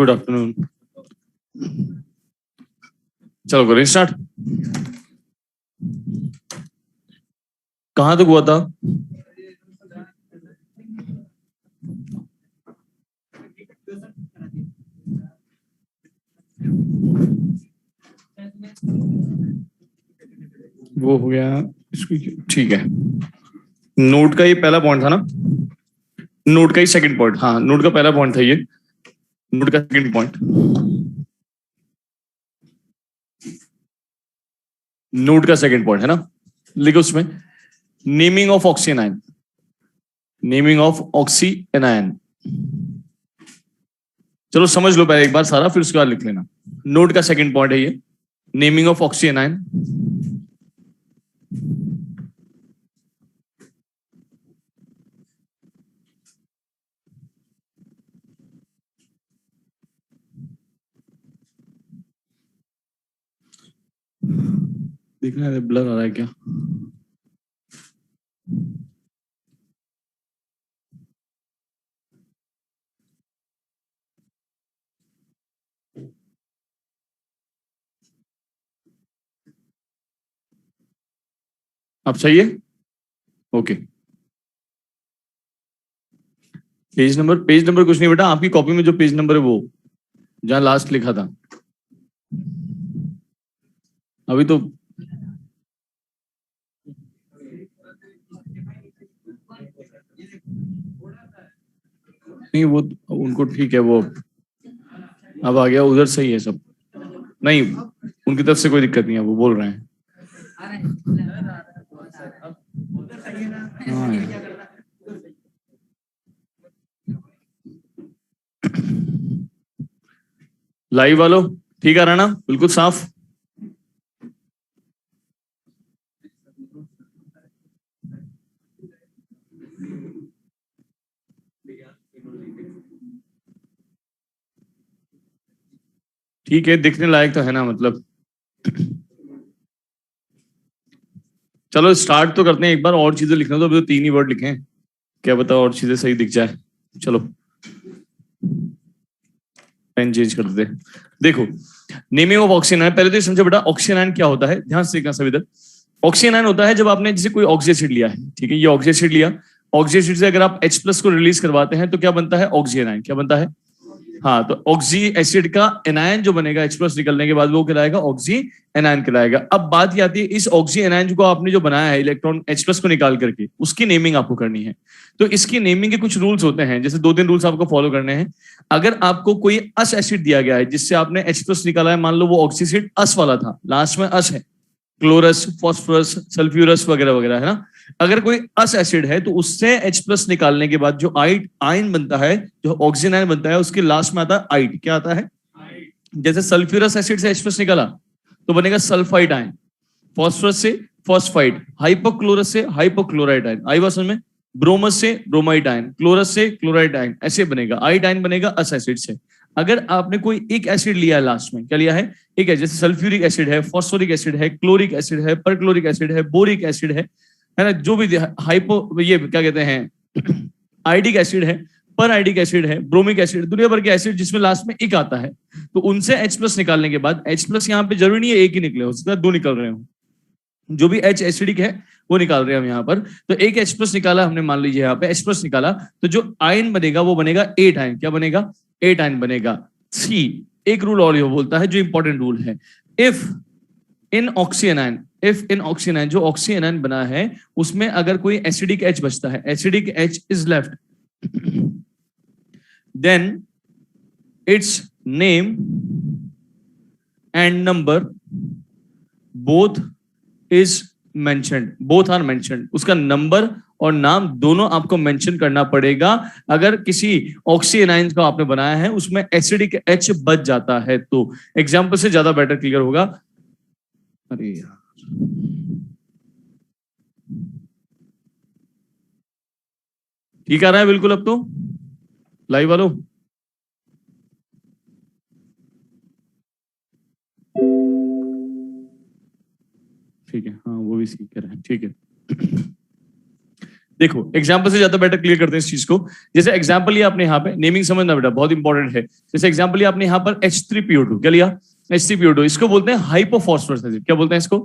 Good afternoon. चलो करें start. कहां तक हुआ था? वो हो गया इसको, ठीक है। नोट का ये पहला पॉइंट था ना, नोट का ही सेकंड पॉइंट। हाँ, नोट का पहला पॉइंट था ये, नोट का सेकंड पॉइंट। नोट का सेकंड पॉइंट है ना, लिखो उसमें नेमिंग ऑफ ऑक्सीनाइन, नेमिंग ऑफ ऑक्सीनाइन। चलो समझ लो पहले एक बार सारा, फिर उसके बाद लिख लेना। नोट का सेकंड पॉइंट है ये, नेमिंग ऑफ ऑक्सीनाइन। देखना है ब्लर आ रहा है क्या? अब सही है? ओके। पेज नंबर कुछ नहीं बेटा, आपकी कॉपी में जो पेज नंबर है वो जहां लास्ट लिखा था अभी तो। नहीं वो उनको ठीक है, वो अब आ गया उधर, सही है सब। नहीं, उनकी तरफ से कोई दिक्कत नहीं है, वो बोल रहे हैं। हाँ। लाइव वालों ठीक आ रहा ना, बिल्कुल साफ। ठीक है, दिखने लायक तो है ना, मतलब। चलो स्टार्ट तो करते हैं एक बार, और चीजें लिखना तो अभी तो 3 ही वर्ड लिखे हैं, क्या पता और चीजें सही दिख जाए। चलो पेन चेंज कर देते। देखो नेमिंग ऑफ ऑक्सीनाइन, पहले तो ये समझो बेटा ऑक्सीनाइन क्या होता है, ध्यान से देखना सब इधर। ऑक्सीनाइन होता है जब आपने जैसे कोई ऑक्सी एसिड लिया है, ठीक है, ये ऑक्सी एसिड लिया, ऑक्सी एसिड से अगर आप H प्लस को रिलीज करवाते हैं तो क्या बनता है? ऑक्सीनाइन। क्या बनता है? हाँ, तो ऑक्सी एसिड का एनायन जो बनेगा H प्लस निकलने के बाद वो कहलाएगा ऑक्सी एनायन कहलाएगा। अब बात ये आती है, इस ऑक्सी एनायन को आपने जो बनाया है इलेक्ट्रॉन H प्लस को निकाल करके, उसकी नेमिंग आपको करनी है। तो इसकी नेमिंग के कुछ रूल्स होते हैं, जैसे 2-3 रूल्स आपको फॉलो करने हैं। अगर आपको कोई अस एसिड दिया गया है जिससे आपने H प्लस निकाला है, मान लो वो ऑक्सी एसिड अस वाला था, लास्ट में अस है, क्लोरस, फॉस्फोरस, सल्फ्यूरस वगैरह वगैरह, है ना। अगर कोई अस एसिड है तो उससे H प्लस निकालने के बाद जो आयन बनता है, जो ऑक्सीजन आयन बनता है, उसके लास्ट में आता है आइट। क्या आता है? जैसे सल्फ्यूरस एसिड से H प्लस निकाला तो बनेगा सल्फाइड आयन, फॉस्फोरस से फॉस्फाइड, हाइपोक्लोरस से हाइपोक्लोराइड आयन, आई बात समझ में? ब्रोमस से ब्रोमाइड आयन, क्लोरस से क्लोराइड आयन, ऐसे बनेगा। आइट आयन बनेगा अस एसिड से। अगर आपने कोई एक एसिड लिया है लास्ट में, क्या लिया है? एक है, जैसे सल्फ्यूरिक एसिड है, फॉस्फोरिक एसिड है, क्लोरिक एसिड है, परक्लोरिक एसिड है, बोरिक एसिड है ना, जो भी हाइपो ये क्या कहते हैं आइडिक एसिड है, पर आइडिक एसिड है, ब्रोमिक एसिड, दुनिया भर के एसिड जिसमें लास्ट में एक आता है, तो उनसे H प्लस निकालने के बाद, H प्लस यहाँ पे जरूरी नहीं है एक ही निकले, हो सकता है 2 निकल रहे हो, जो भी H एसिडिक है वो निकाल रहे हैं हम यहाँ पर। तो एक H प्लस निकाला हमने, मान लीजिए यहाँ पे H प्लस निकाला, तो जो आयन बनेगा वो बनेगा 8 आयन। क्या बनेगा? 8 आयन बनेगा। सी एक रूल और ये बोलता है जो इंपॉर्टेंट रूल है, इफ इन ऑक्सीनाइन, इफ इन ऑक्सीनाइन, जो ऑक्सीनाइन बना है उसमें अगर कोई एसिडिक H बचता है, acidic H is left, then its name and number both is mentioned, both are mentioned. उसका नंबर और नाम दोनों आपको मेंशन करना पड़ेगा। अगर किसी ऑक्सीनाइन को आपने बनाया है उसमें एसिडिक H बच जाता है तो। एग्जांपल से ज्यादा बेटर क्लियर होगा। अरे यार, ठीक आ रहा है बिल्कुल अब तो लाइव वालों? ठीक है, हाँ वो भी सीख कर रहे हैं, ठीक है। देखो एग्जाम्पल से ज्यादा बेटर क्लियर करते हैं इस चीज को। जैसे एग्जाम्पल लिया आपने यहाँ पे, नेमिंग समझना बेटा बहुत इंपॉर्टेंट है। जैसे एग्जाम्पल लिया आपने यहाँ पर H3PO2, क्या लिया? H3PO2, इसको बोलते हैं हाइपोफॉस्फोरस एसिड। क्या बोलते हैं इसको?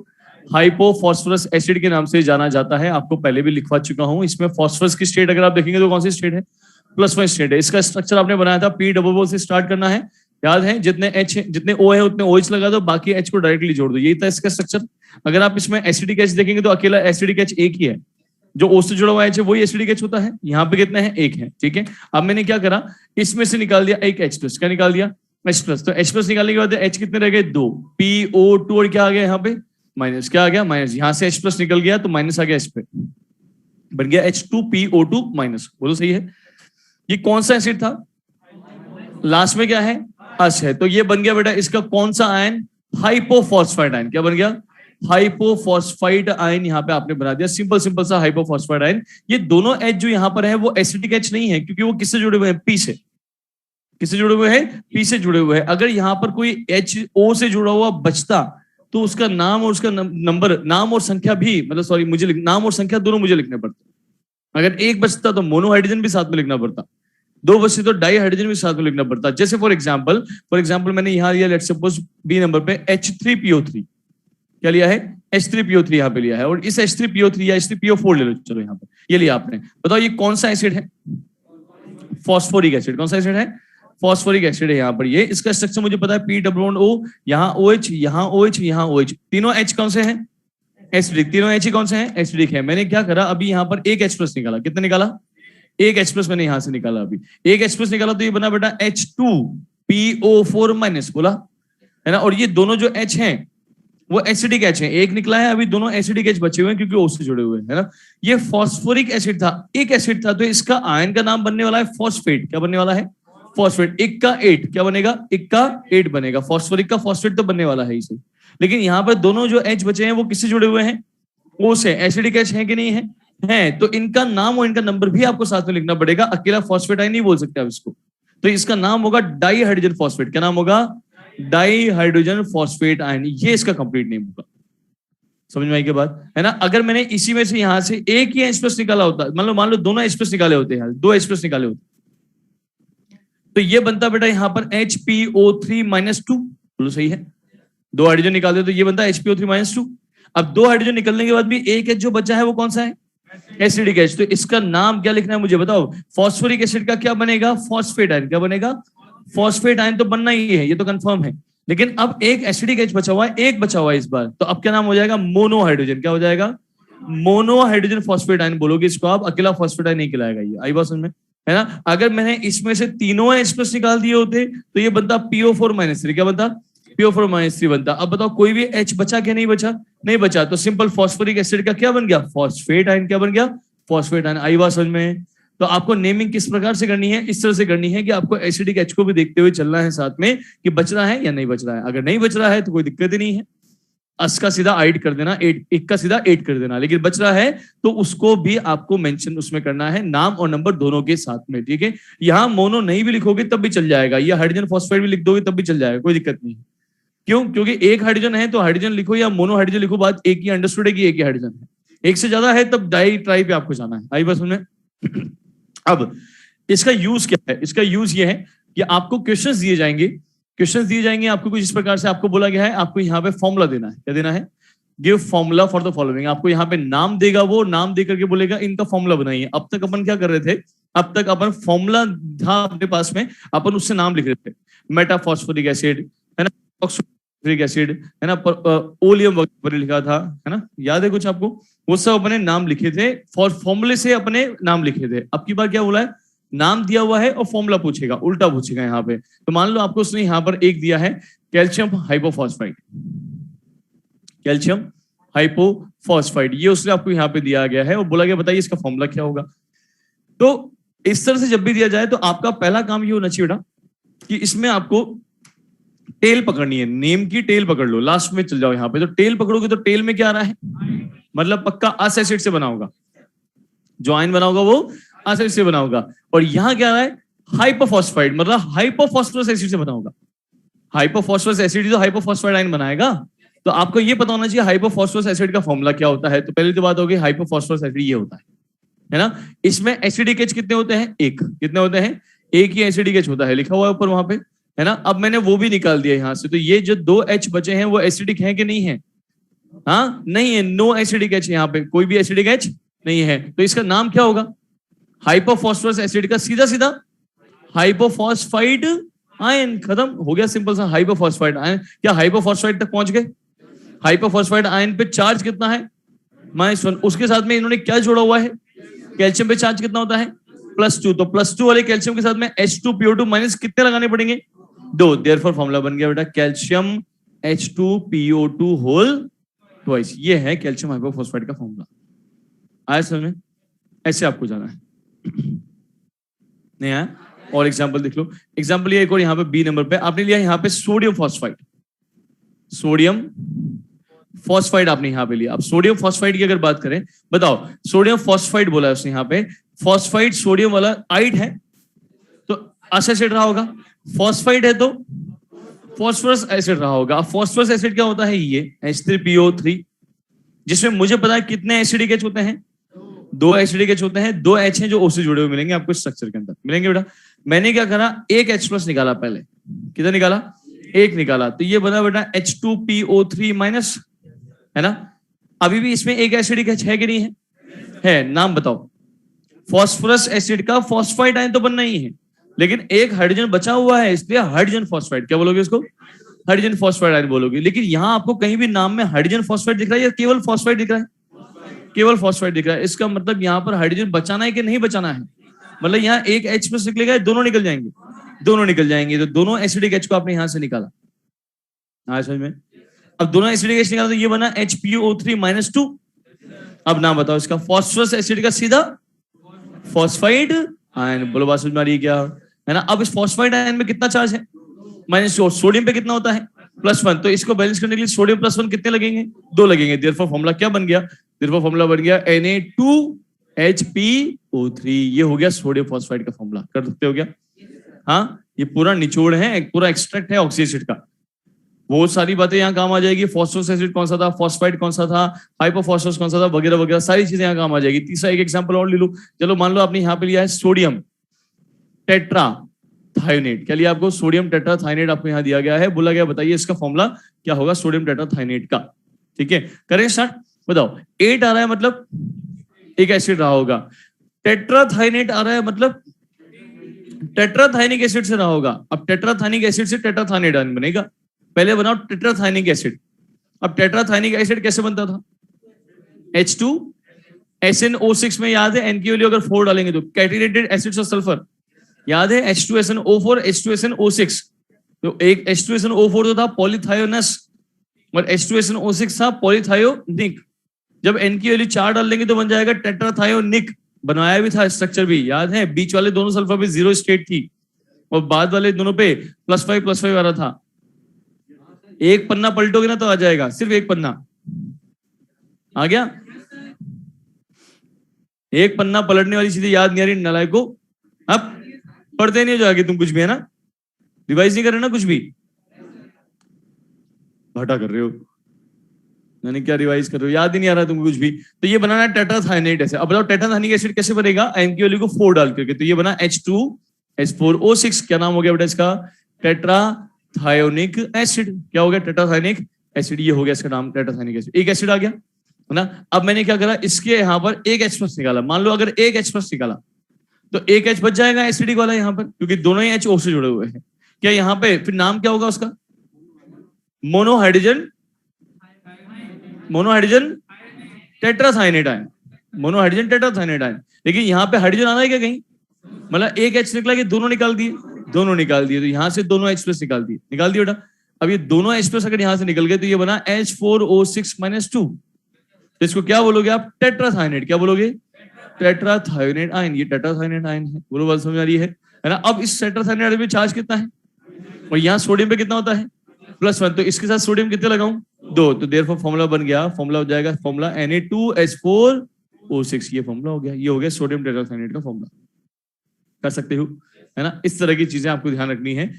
हाइपोफॉस्फोरस एसिड के नाम से जाना जाता है। आपको पहले भी लिखवा चुका हूं। इसमें फॉस्फोरस की स्टेट अगर आप देखेंगे तो कौन सी स्टेट है? +1 स्टेट है। इसका स्ट्रक्चर आपने बनाया था P डबल से स्टार्ट करना है, याद है? जितने H जितने O है उतने OH लगा दो, बाकी H को डायरेक्टली जोड़ दो। यही था इसका स्ट्रक्चर। अगर आप इसमें एसिडिक H देखेंगे तो अकेला एसिडिक H एक ही है, जो O से जुड़ा हुआ H है वही एसिडिक H होता है। यहाँ पे कितने हैं? एक है, ठीक है। अब मैंने क्या करा, इसमें से निकाल दिया एक H+, क्या निकाल दिया? H+। तो H+ निकालने के बाद H कितने रह गए? 2, PO2 और क्या आ गया यहाँ पे? माइनस। क्या आ गया? माइनस। यहाँ से H+ निकल गया तो माइनस आ गया इस पे, बन गया H2PO2 माइनस। बोलो सही है? ये कौन सा एसिड था? लास्ट में क्या है? H है। तो ये बन गया बेटा इसका कौन सा आयन? हाइपोफॉस्फाइड आयन। क्या बन गया? हाइपोफॉस्फाइड आयन यहाँ पे आपने बना दिया। सिंपल सिंपल सा हाइपोफॉस्फाइड आयन। ये दोनों H जो यहाँ पर है वो एसिडिक H नहीं है, क्योंकि वो किससे जुड़े हुए हैं? P से। किससे जुड़े हुए हैं? P से जुड़े हुए हैं। अगर यहाँ पर कोई HO से जुड़ा हुआ बचता तो उसका नाम और उसका नंबर, नाम और संख्या भी, मतलब सॉरी, मुझे नाम और संख्या दोनों मुझे लिखने पड़ते। अगर एक बचता तो मोनोहाइड्रोजन भी साथ में लिखना पड़ता, दो बचते तो डाई हाइड्रोजन भी साथ में लिखना पड़ता। जैसे फॉर एग्जाम्पल मैंने यहाँ लिया, लेट्स सपोज B नंबर पे H3PO3। क्या लिया है? H3PO3 यहाँ पे लिया है। और इस H3PO3 या H3PO4 ले लो, चलो यहाँ पे ये लिया आपने। बताओ ये कौन सा एसिड है? Phosphoric acid. कौन सा एसिड है? फॉस्फोरिक एसिड है यहाँ पर। ये इसका स्ट्रक्चर मुझे पता है, P डबल बॉन्ड O, यहाँ OH, यहाँ OH, यहाँ OH। तीनों H कौन से हैं? एसिडिक। तीनों H ही कौन से हैं? एसिडिक है। मैंने क्या करा, अभी यहाँ पर एक H+ निकाला। कितना निकाला? एक H+ मैंने यहां से निकाला। अभी एक H+ निकाला तो ये बना बेटा H2PO4 माइनस, बोला है ना। और ये दोनों जो H हैं वो एसिडिक H है। एक निकला है, अभी दोनों एसिडिक H बचे हुए हैं क्योंकि O से जुड़े हुए हैं, है ना। ये फॉस्फोरिक एसिड था, एक एसिड था, तो इसका आयन का नाम बनने वाला है फॉस्फेट। क्या बनने वाला है? फॉस्फेट। एक का 8 क्या बनेगा? एक का 8 बनेगा। फॉस्फोरिक का फॉस्फेट तो बनने वाला है इसे। लेकिन यहाँ पर दोनों जो H बचे हैं वो किससे जुड़े हुए हैं? O से। एसिडिक H है कि नहीं है? है। तो इनका नाम और इनका नंबर भी आपको साथ में लिखना पड़ेगा। अकेला फॉस्फेट आयन नहीं बोल सकते आप इसको। तो इसका नाम होगा डाई हाइड्रोजन फॉस्फेट। क्या नाम होगा? Di hydrogen phosphate ion. ये इसका कंप्लीट नेम होगा। समझ में आई के बात, है ना। अगर मैंने इसी में से यहां से एक ही H+ निकाला होता, मान लो दोनों H+ निकाले होते हैं, दो H+ निकाले होते, तो ये बनता बेटा यहाँ पर HPO3-2। बोलो सही है? दो हाइड्रोजन निकालते तो ये बनता है HPO3-2। अब दो हाइड्रोजन निकलने के बाद भी एक H जो बचा है वो कौन सा है? Acidic H। तो इसका नाम क्या लिखना है मुझे बताओ? फॉस्फोरिक एसिड का क्या बनेगा? Phosphate ion. क्या बनेगा? फॉस्फेट आयन तो बनना ही है, ये तो कंफर्म है। लेकिन अब एक एसिडिक H बचा हुआ है, एक बचा हुआ है इस बार, तो अब क्या नाम हो जाएगा? मोनोहाइड्रोजन। क्या हो जाएगा? मोनोहाइड्रोजन फॉस्फेट आयन बोलोगे इसको आप। अकेला फॉस्फेट आयन नहीं कहलाएगा ये। आई बात समझ में, है ना। अगर मैंने इसमें से तीनों H+ निकाल दिए होते तो ये बनता PO4-3। क्या बनता? PO4-3 बनता। अब बताओ कोई भी H बचा क्या? नहीं बचा। नहीं बचा तो सिंपल फॉस्फोरिक एसिड का क्या बन गया? Phosphate ion. क्या बन गया? Phosphate ion. आई बात समझ में। तो आपको नेमिंग किस प्रकार से करनी है? इस तरह से करनी है कि आपको एसिडिक H को भी देखते हुए चलना है साथ में, कि बच रहा है या नहीं बच रहा है। अगर नहीं बच रहा है तो कोई दिक्कत ही नहीं है, अस का सीधा 8 कर देना, 8 एक का सीधा 8 कर देना। लेकिन बच रहा है तो उसको भी आपको मेंशन उसमें करना है, नाम और नंबर दोनों के साथ में, ठीक है। यहाँ मोनो नहीं भी लिखोगे तब भी चल जाएगा, या हाइड्रोजन फॉस्फेट भी लिख दोगे तब भी चल जाएगा, कोई दिक्कत नहीं। क्यों? क्योंकि एक हाइड्रोजन है तो हाइड्रोजन लिखो या मोनो हाइड्रोजन लिखो, बात एक ही, अंडरस्टूड है कि एक ही हाइड्रोजन है। एक से ज्यादा है तब डाई ट्राई पे आपको जाना है। आई बस में। अब इसका यूज क्या है? इसका यूज ये है कि आपको क्वेश्चंस दिए जाएंगे, आपको कुछ इस प्रकार से आपको बोला गया है, आपको यहाँ पे फॉर्मूला देना है। क्या देना है? Give formula for the following. आपको यहाँ पे नाम देगा, वो नाम दे करके बोलेगा इनका फॉर्मूला बनाइए। अब तक अपन क्या कर रहे थे? अब तक अपन फॉर्मूला था अपने पास में, अपन उससे नाम लिख रहे थे। मेटाफॉस्फोरिक एसिड, है ना, ऑक्सोफोरिक एसिड, है ना, ओलियम वगैरह लिखा था, है ना, याद है कुछ आपको? वो सब अपने नाम लिखे थे, फॉर्मूले से अपने नाम लिखे थे। अब की बार क्या बोला है? नाम दिया हुआ है और फॉर्मूला पूछेगा, उल्टा पूछेगा यहाँ पे। तो मान लो आपको उसने यहाँ पर एक दिया है कैल्शियम हाइपोफॉस्फाइड, कैल्शियम हाइपोफॉस्फाइड, ये उसने आपको यहाँ पे दिया गया है और बोला गया बताइए इसका फॉर्मूला क्या होगा। तो इस तरह से जब भी दिया जाए तो आपका पहला काम ये होना चाहिए बेटा कि इसमें आपको टेल पकड़नी है, नेम की टेल पकड़ लो, लास्ट में चल जाओ यहाँ पे। तो टेल पकड़ोगे तो टेल में क्या आ रहा है? मतलब पक्का अस एसिड से बना होगा, जो आयन बना होगा वो अस एसिड से बना होगा। और यहाँ क्या आ रहा है? हाइपोफॉस्फाइड, मतलब हाइपोफॉस्फोरस एसिड से बना होगा। हाइपोफॉस्फोरस एसिड तो हाइपोफॉस्फाइड आयन बनाएगा। तो आपको ये पता होना चाहिए हाइपोफॉस्फोरस एसिड का फॉर्मूला क्या होता है। तो पहली तो बात होगी हाइपोफॉस्फोरस एसिड ये होता है, है ना। इसमें एसिडिक एच कितने होते हैं, एक, कितने होते हैं, एक ही एसिडिक एच होता है, लिखा हुआ है ऊपर वहां पे, है ना। अब मैंने वो भी निकाल दिया यहां से, तो ये जो दो एच बचे हैं वो एसिडिक है कि नहीं है, हाँ नहीं है, नो एसिडिक एच, यहाँ पे कोई भी एसिडिक एच नहीं है, तो इसका नाम क्या होगा, हाइपोफॉस्फोरस एसिड का सीधा सीधा हाइपोफॉस्फाइड आयन, खत्म हो गया, सिंपल सा हाइपोफॉस्फाइड आयन। क्या हाइपोफॉस्फाइड तक पहुंच गए, हाइपोफॉस्फाइड आयन पे चार्ज कितना है, -1, उसके साथ में इन्होंने क्या जोड़ा हुआ है, कैल्शियम पे चार्ज कितना होता है, +2, तो +2 वाले कैल्शियम के साथ में H2PO2 माइनस कितने लगाने पड़ेंगे, 2, देयरफॉर फॉर्मूला बन गया बेटा कैल्शियम H2PO2 होल ट्वाइस, ये है कैल्शियम हाइपोफॉस्फाइड का फॉर्मूला। आया समझ में, ऐसे आपको जाना है, नहीं आया, और एग्जांपल देख लो, एग्जांपल ये एक और यहाँ पे बी नंबर पे आपने लिया, यहाँ पे सोडियम फॉस्फाइड, सोडियम फॉस्फाइड आपने यहाँ पे लिया। अब सोडियम फॉस्फाइड की अगर बात करें, बताओ सोडियम फॉस्फाइड बोला है उसने यहाँ पे, फॉस्फाइड सोडियम वाला आइड है तो एसिड रहा होगा, फॉस्फाइड है तो फॉस्फोरस एसिड रहा होगा। फॉस्फोरस एसिड क्या होता है, ये H3PO3, जिसमें मुझे पता है कितने एसिडिक एच होते हैं, 2 एसिडिक एच होते हैं, 2 एच हैं जो O से जुड़े हुए मिलेंगे आपको स्ट्रक्चर के अंदर, मिलेंगे बेटा। मैंने क्या करा, एक H+ निकाला पहले, कितना निकाला, एक निकाला, तो ये बना बेटा H2PO3 माइनस, है ना। अभी भी इसमें एक एसिडिक एच है कि नहीं है नाम बताओ, फॉस्फोरस एसिड का फॉस्फाइड आयन तो बनना ही है, लेकिन एक हाइड्रोजन बचा हुआ है, इसलिए हाइड्रोजन फॉस्फाइड, क्या बोलोगे इसको, हाइड्रोजन फॉस्फाइड आयन बोलोगे। लेकिन यहां आपको कहीं भी नाम में हाइड्रोजन फॉस्फाइड दिख रहा है या केवल फॉस्फाइड दिख रहा है, केवल फॉस्फाइड दिख रहा है, इसका मतलब यहाँ पर हाइड्रोजन बचाना है कि नहीं बचाना है, मतलब यहाँ एक H+ निकलेगा, दोनों निकल जाएंगे, दोनों निकल जाएंगे, तो दोनों एसिडिक एच को आपने यहां से निकाला, हाँ समझ में। अब दोनों एसिडिक एच निकाला तो ये बना HPO3-2, अब नाम बताओ इसका, फॉस्फोरस एसिड का सीधा फॉस्फाइड आयन, बोलो बात समझ में आ रही है क्या, है ना। अब इस फॉस्फाइड आयन में कितना चार्ज है, -2, सोडियम पे कितना होता है, +1, तो इसको बैलेंस करने के लिए सोडियम +1 कितने लगेंगे, 2 लगेंगे, देयरफॉर फॉर्मूला क्या बन गया, देयरफॉर फॉर्मूला बन गया Na2HPO3, ये हो गया सोडियम फॉस्फाइड का फॉर्मूला, कर सकते हो क्या, हाँ ये पूरा निचोड़ है, पूरा एक्सट्रैक्ट है ऑक्सी एसिड का, बहुत सारी बातें यहाँ काम आ जाएगी, फॉस्फोरस एसिड कौन सा था, फॉस्फाइड कौन सा था, हाइपोफॉस्फोरस कौन सा था, वगैरह वगैरह सारी चीजें यहाँ काम आ जाएगी। तीसरा एक एग्जांपल और ले लो, चलो मान लो आपने यहाँ पे लिया है सोडियम टेट्राथायोनेट, क्या लिया आपको, सोडियम टेट्राथायोनेट आपको यहाँ दिया गया है, बोला गया बताइए इसका फॉर्मूला क्या होगा सोडियम टेट्राथायोनेट का, ठीक है, करें स्टार्ट, बताओ 8 आ रहा है मतलब एक एसिड रहा होगा, टेट्राथायोनेट आ रहा है मतलब टेट्राथाइनिक एसिड से रहा होगा, अब टेट्राथाइनिक एसिड से टेट्राथायोनेट बनेगा, पहले बनाओ टेट्राथाइनिक एसिड, अब टेट्राथाइनिक एसिड कैसे बनता था, H2SnO6 में याद है, N की वैल्यू अगर 4 डालेंगे तो कैटिनेटेड एसिड्स और सल्फर, याद है H2SnO4 H2SnO6, तो एक H2SnO4 तो था पॉलीथायोनस और H2SnO6 था पॉलीथायोनिक, जब N की वैल्यू 4 डाल देंगे तो बन जाएगा टेट्राथायोनिक, बनाया भी था स्ट्रक्चर भी याद है, बीच वाले दोनों सल्फर पे 0 स्टेट थी और बाद वाले दोनों पे +5 आ रहा था, एक पन्ना पलटोगे ना तो आ जाएगा, सिर्फ एक पन्ना आ गया, एक पन्ना पलटने वाली चीजें याद नहीं आ रही नालायक को, अब पढ़ते नहीं हो जाके तुम कुछ भी, है ना, रिवाइज नहीं कर रहे ना कुछ भी, घाटा कर रहे हो, मैंने क्या रिवाइज कर रहे हो, याद ही नहीं आ रहा तुमको कुछ भी, तो ये बनाना है टेट्राथायोनेट ऐसे। अब बताओ टेट्राथायोनिक एसिड कैसे बनेगा, एन की वैल्यू को 4 डाल करके, तो ये बना H2H4O6, क्या नाम हो गया बेटा इसका, टेट्राथायोनिक एसिड, क्या हो गया टेट्राथायोनिक एसिड, ये हो गया इसका नाम टेट्राथायोनिक एसिड, एक एसिड आ गया है ना। अब मैंने क्या करा, इसके यहाँ पर एक H+ निकाला, मान लो अगर एक H+ निकाला तो एक H बच जाएगा एसिडिक वाला यहाँ पर, क्योंकि दोनों ही HO से जुड़े हुए हैं, क्या यहाँ पे फिर नाम क्या होगा उसका, मोनोहाइड्रोजन, मोनोहाइड्रोजन टेट्राथायोनेट आयन, मोनोहाइड्रोजन टेट्राथायोनेट आयन, लेकिन यहाँ पे हाइड्रोजन आना है क्या कहीं, मतलब एक H निकला कि दोनों निकाल दिए, दोनों निकाल दिए, तो यहाँ से दोनों H+ निकाल दिए, निकाल दिए बेटा। अब ये दोनों H+ अगर यहाँ से निकल गए तो ये बना H4O6-2, तो इसको क्या बोलोगे आप, टेट्राथायोनेट, क्या बोलोगे, टेट्राथायोनेट आयन, ये टेट्राथायोनेट आयन है, बोलो बात समझ आ रही है ना। अब इस टेट्राथायोनेट में चार्ज कितना है और यहाँ सोडियम पे कितना होता है, +1, तो इसके साथ सोडियम कितने लगाऊं, 2, तो देयरफॉर फॉर्मूला बन गया, फॉर्मूला हो जाएगा फॉर्मूला Na2H4O6, ये फॉर्मूला हो गया, ये हो गया सोडियम टेट्राथायोनेट का फॉर्मूला, कर सकते हो, है ना। इस तरह की चीजें आपको ध्यान रखनी है,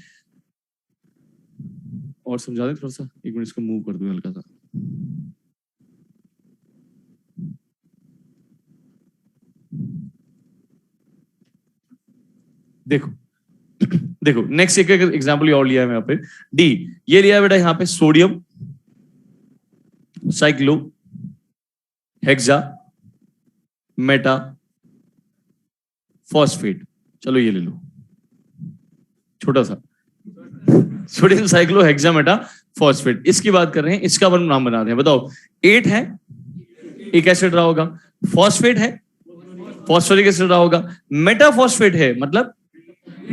और समझा दें थोड़ा सा, एक मिनट इसको मूव कर दूं हल्का सा। देखो देखो नेक्स्ट एक एग्जांपल और लिया है यहाँ पे, डी। ये लिया है बेटा यहाँ पे sodium cyclo hexa Meta phosphate. चलो ये ले लो छोटा सा, sodium cyclo hexa Meta phosphate. इसकी बात कर रहे हैं, इसका अपन नाम बना रहे हैं। बताओ, 8 है, एक एसिड रहा होगा। फॉस्फेट है, फॉस्फोरिक एसिड रहा होगा। मेटाफॉस्फेट है, मतलब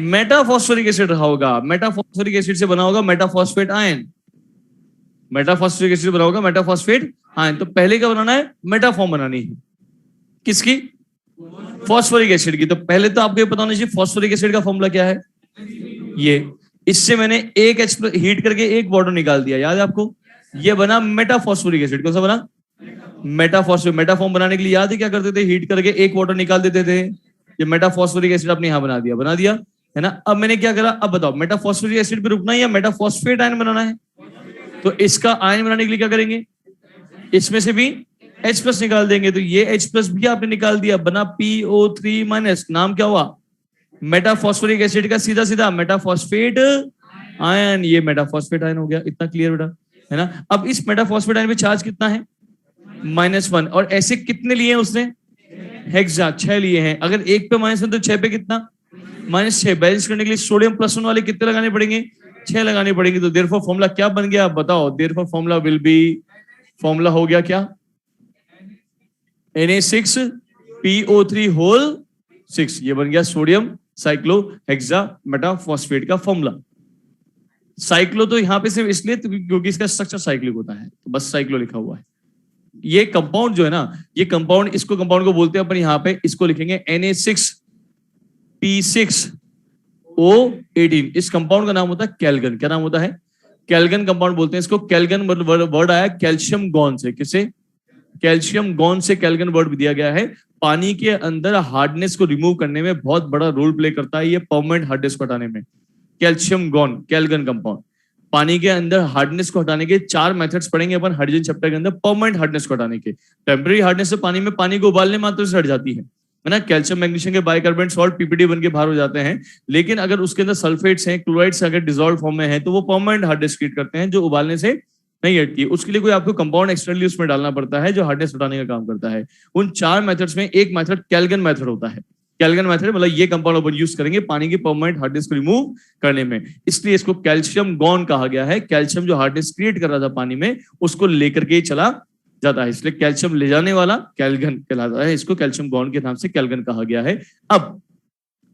मेटाफॉस्फोरिक एसिड रहा होगा। मेटाफॉस्फोरिक एसिड से बना होगा मेटाफॉस्फेट आयन। मेटाफॉस्फोरिक एसिड बना होगा मेटाफॉस्फेट आयन। तो पहले क्या बनाना है? मेटाफॉर्म बनानी है। किसकी? फॉस्फोरिक एसिड की। तो पहले तो आपको ये पता होना चाहिए फॉस्फोरिक एसिड का फॉर्मूला क्या है। ये, इससे मैंने एक एच हीट करके एक वाटर निकाल दिया, याद है आपको? ये बना मेटाफॉस्फोरिक एसिड। कौन सा बना? मेटाफॉस्फोरिक। मेटाफॉर्म बनाने के लिए याद है क्या करते थे? हीट करके एक वाटर निकाल देते थे। ये मेटाफॉस्फोरिक एसिड आपने यहां बना दिया, बना दिया है ना। अब मैंने क्या करा? अब बताओ, मेटाफॉस्फोरिक एसिड पे रुकना है या मेटाफॉस्फेट आयन बनाना है? तो इसका आयन बनाने के लिए क्या करेंगे? इसमें से भी H प्लस निकाल देंगे। तो ये H प्लस भी आपने निकाल दिया, बना PO3 माइनस। नाम क्या हुआ? मेटाफॉस्फोरिक एसिड का सीधा सीधा मेटाफॉस्फेट आयन। ये मेटाफॉस्फेट आयन हो गया। इतना क्लियर बेटा, है ना। अब इस मेटाफॉस्फेट आयन में चार्ज कितना है? -1। और ऐसे कितने लिए हैं उसने? हेक्सा 6 लिए हैं। अगर एक पे -1 तो 6 पे कितना? -6। बैलेंस करने के लिए सोडियम +1 वाले कितने लगाने पड़ेंगे? 6 लगाने पड़ेंगे। तो देयरफॉर फॉर्मूला क्या बन गया? बताओ। Therefore formula will be, formula हो गया क्या? Na6PO3 whole 6। ये बन गया सोडियम साइक्लो हेक्सा मेटाफॉस्फेट का फॉर्मूला। साइक्लो तो यहां पे सिर्फ इसलिए क्योंकि इसका स्ट्रक्चर साइक्लिक होता है, तो बस साइक्लो लिखा हुआ है। ये कंपाउंड जो है ना, ये कंपाउंड, इसको कंपाउंड को बोलते हैं अपन यहां पे, इसको लिखेंगे Na6P6O18। इस कंपाउंड का नाम होता है कैल्गन। क्या नाम होता है? कैल्गन कंपाउंड बोलते हैं इसको। कैल्गन वर्ड आया कैल्शियम गॉन से। किसे? कैल्शियम गॉन से कैल्गन वर्ड दिया गया है। पानी के अंदर हार्डनेस को रिमूव करने में बहुत बड़ा रोल प्ले करता है ये, परमानेंट हार्डनेस को हटाने में। Calcium gone, Calgon compound. पानी के अंदर हार्डनेस को हटाने के 4 मेथड्स पढ़ेंगे अपन हाइड्रोजन चैप्टर के अंदर, परमानेंट हार्डनेस को हटाने के। टेम्पररी हार्डनेस से पानी में, पानी को उबालने मात्र से हट जाती है ना। कैल्शियम मैग्नीशियम के बाइकार्बोनेट सॉल्ट पीपीटी बन के बाहर हो जाते हैं। लेकिन अगर उसके अंदर सल्फेट्स हैं, क्लोराइड्स अगर डिसॉल्व फॉर्म में है, तो वो परमानेंट हार्डनेस क्रिएट करते हैं, जो उबालने से नहीं हटती। उसके लिए कोई आपको कंपाउंड एक्सटर्नली उसमें डालना पड़ता है जो हार्डनेस हटाने का काम करता है। उन 4 मेथड्स में एक मेथड कैल्गन मेथड होता है। कैल्गन मेथड मतलब ये कंपाउंड अपन यूज करेंगे पानी की परमानेंट हार्डनेस को रिमूव करने में। इसलिए इसको कैल्शियम गॉन कहा गया है। कैल्शियम जो हार्डनेस क्रिएट कर रहा था पानी में, उसको लेकर के ही चला जाता है, इसलिए कैल्शियम ले जाने वाला कैल्गन कहलाता है। इसको कैल्शियम गॉन के नाम से कैल्गन कहा गया है। अब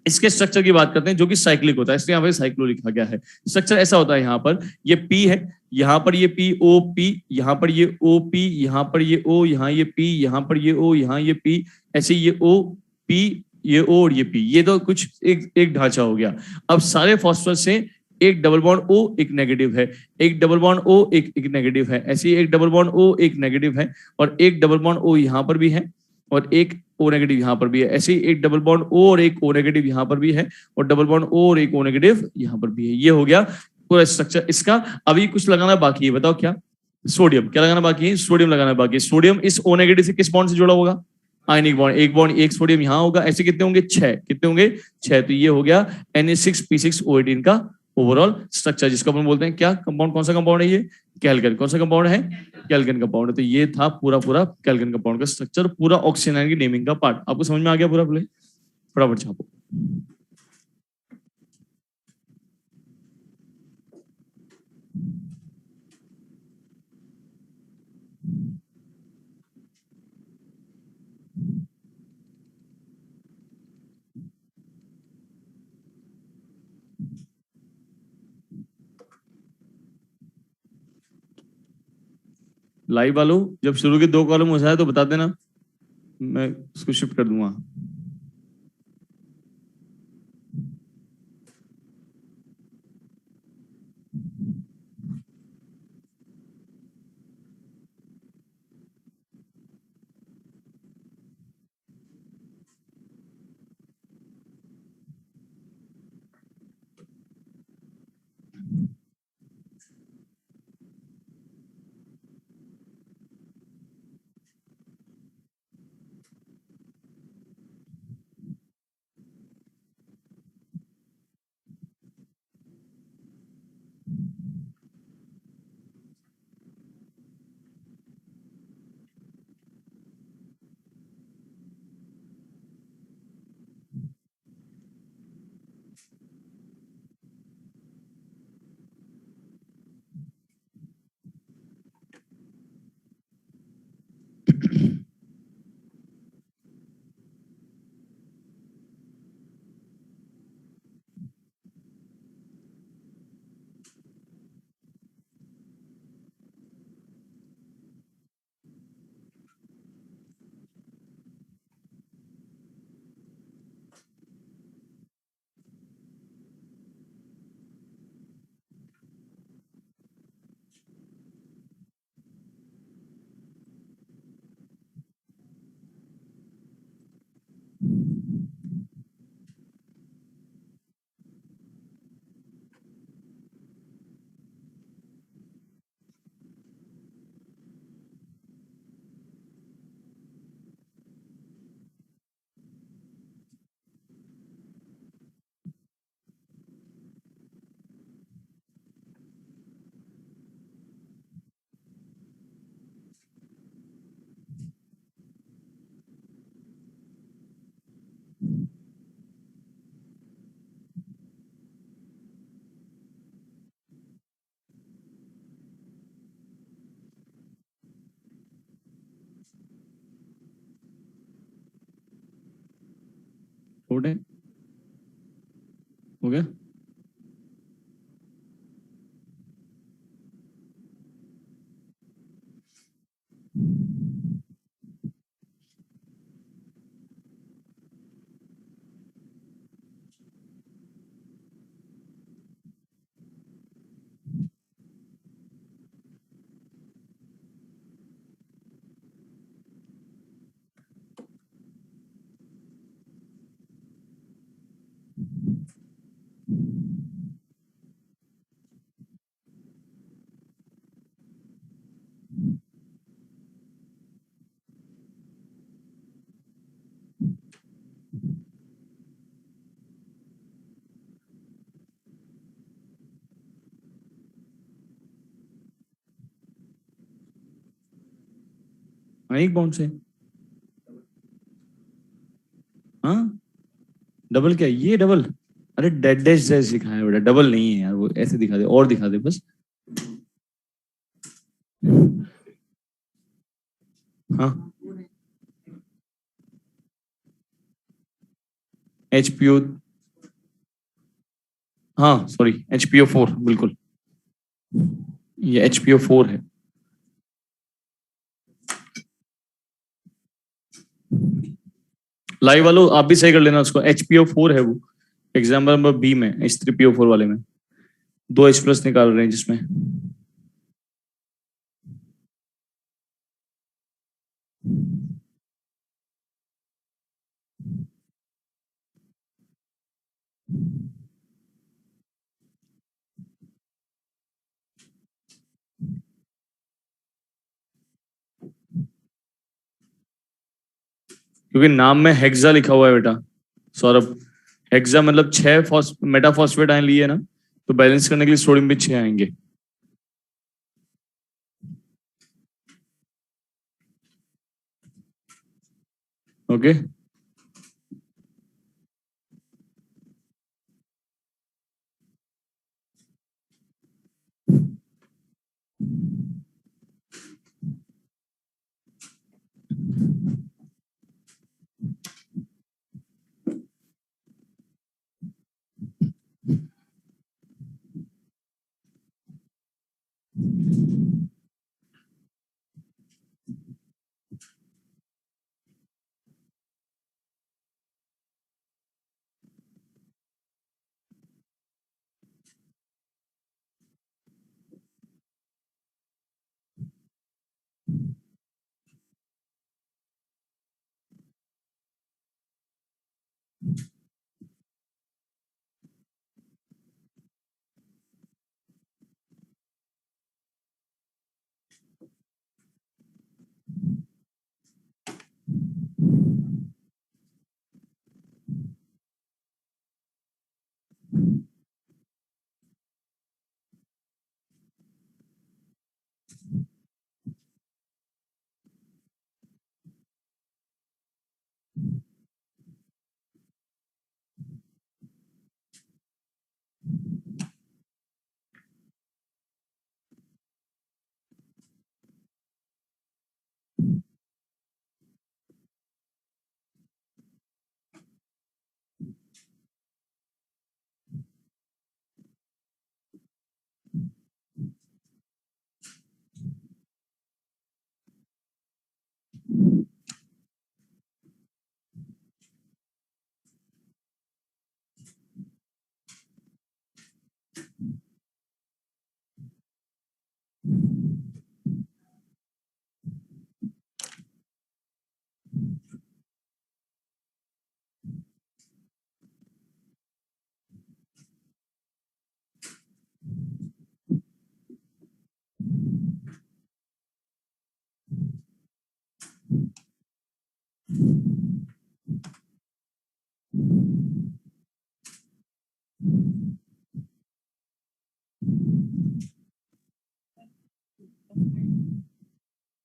इसके स्ट्रक्चर की बात करते हैं, जो कि साइक्लिक होता है, इसलिए यहाँ पर साइक्लो लिखा गया है। स्ट्रक्चर ऐसा होता है, यहाँ पर ये पी है, यहाँ पर ये पी ओ पी, यहाँ पर ये ओ पी, यहाँ पर ये ओ, यहाँ ये पी, यहाँ पर ये ओ, यहाँ ये पी, ऐसे ये ओ पी, ये ओ और ये पी। ये तो कुछ एक ढांचा हो गया। अब सारे फॉस्फरस से एक डबल बॉन्ड ओ एक नेगेटिव है, एक डबल बॉन्ड ओ एक नेगेटिव है, ऐसे ही एक डबल बॉन्ड ओ एक नेगेटिव है, और एक डबल बॉन्ड ओ यहाँ पर भी है, और एक ओ नेगेटिव यहाँ पर भी है। ऐसे ही एक डबल बॉन्ड ओ और एक ओ नेगेटिव यहाँ पर भी है, और डबल बॉन्ड ओ और एक ओ नेगेटिव यहाँ पर भी है। ये हो गया पूरा स्ट्रक्चर इसका। अभी कुछ लगाना बाकी है, बताओ क्या? सोडियम। क्या लगाना बाकी है? सोडियम लगाना बाकी है। सोडियम इस ओ नेगेटिव से किस बॉन्ड से जुड़ा होगा? Ionic bond. एक बॉन्ड, एक सोडियम यहाँ होगा। ऐसे कितने होंगे? 6। कितने होंगे? 6। तो ये हो गया Na6P6O18 का ओवरऑल स्ट्रक्चर, जिसको अपन बोलते हैं क्या कंपाउंड? कौन सा कंपाउंड है ये? कैल्गन। कौन सा कंपाउंड है? कैल्गन कंपाउंड है। तो ये था पूरा पूरा कैल्गन कंपाउंड का स्ट्रक्चर, पूरा ऑक्सीजन की नेमिंग का पार्ट। आपको समझ में आ गया पूरा? प्ले फटाफट छापो। लाइव वालों, जब शुरू के 2 कॉलम हो जाए तो बता देना, मैं उसको शिफ्ट कर दूंगा। आउट है, हो गया। एक बाउंड से, हाँ डबल क्या ये डबल, अरे डेड डैश डैश दिखाया है बेटा, डबल नहीं है यार, वो ऐसे दिखा दे और दिखा दे बस। हाँ एचपीओ, हाँ सॉरी HPO4 बिल्कुल, ये HPO4 है। लाइव वालों आप भी सही कर लेना उसको, HPO4 है वो, एग्जाम्पल नंबर बी में H3PO4 वाले में 2H+ निकाल रहे हैं जिसमें। क्योंकि नाम में हेक्सा लिखा हुआ है बेटा सौरभ, हेक्सा मतलब 6 मेटाफॉस्फेट आयन लिए ना, तो बैलेंस करने के लिए सोडियम भी 6 आएंगे। ओके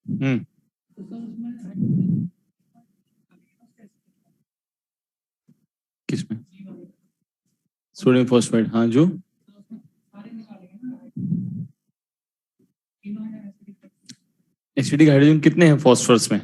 हम्म, किसमें सोडियम फॉस्फाइड, हाँ जो एसिडिक हाइड्रोजन कितने हैं फॉस्फोरस में?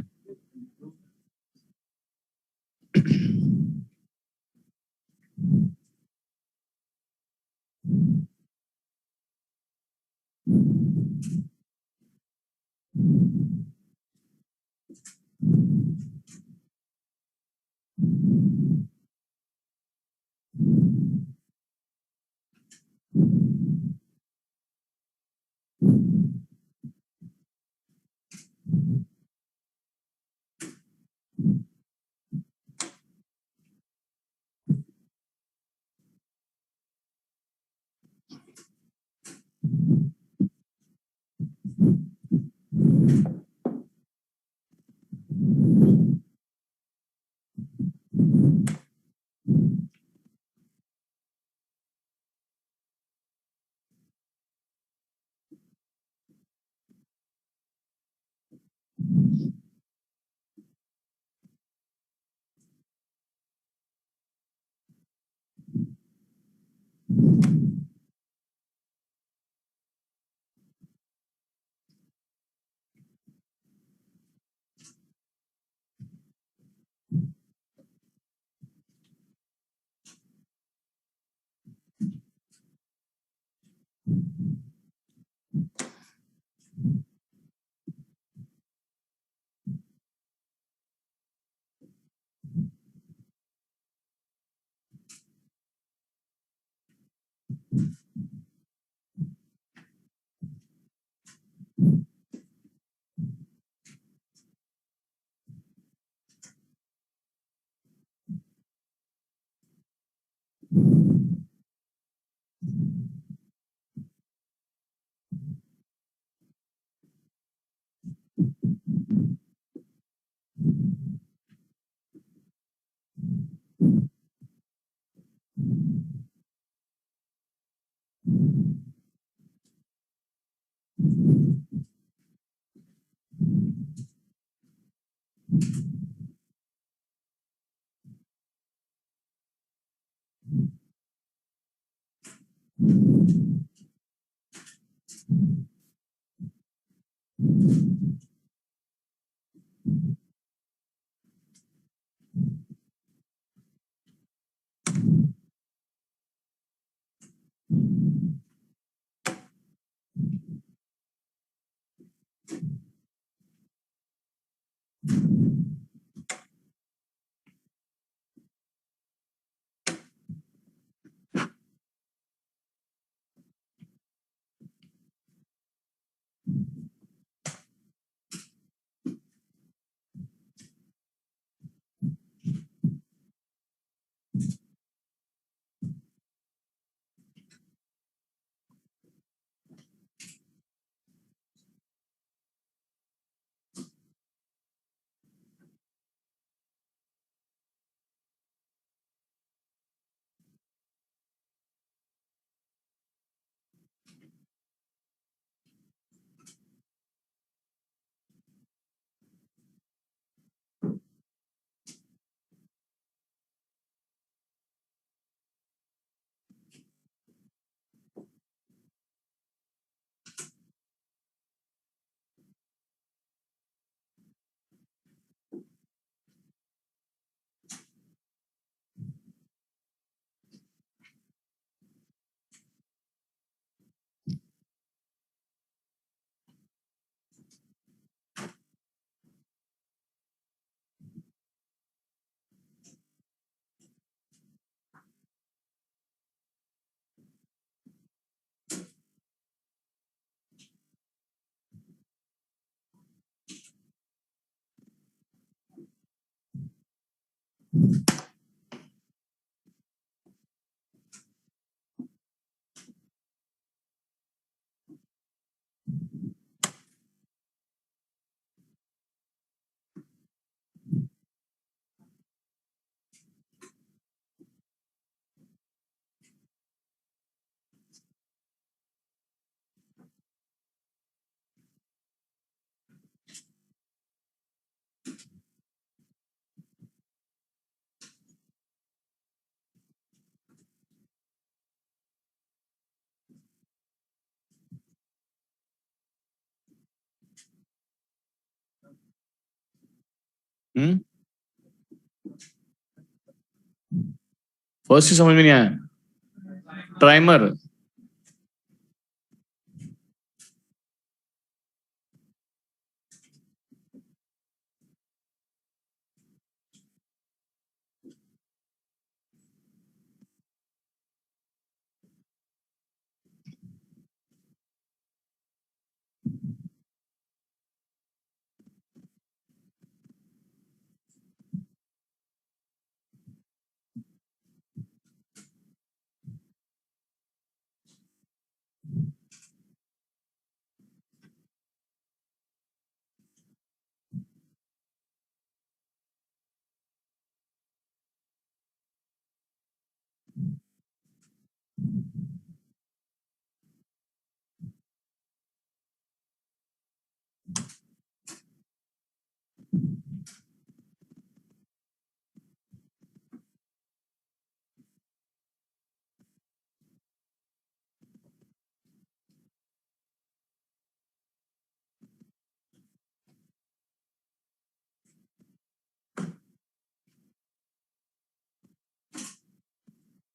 फर्स्ट ही समझ में नहीं आया। ट्राइमर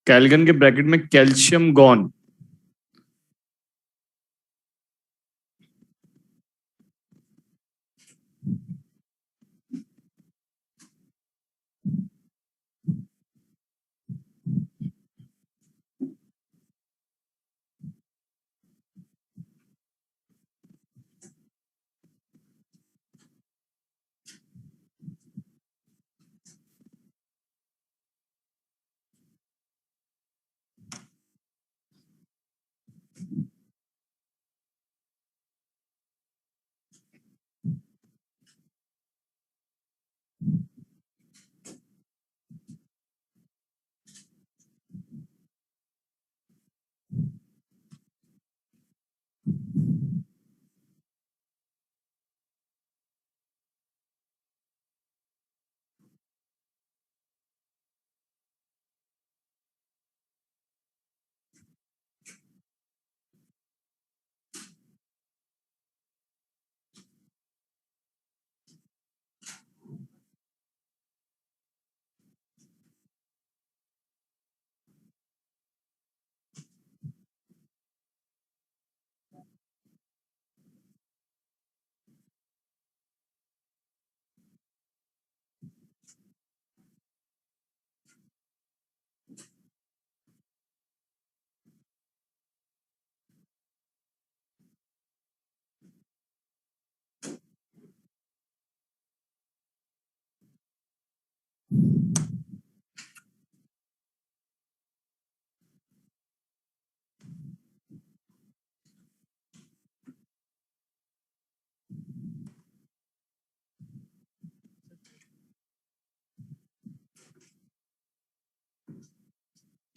कैलगन के ब्रैकेट में कैल्शियम गॉन।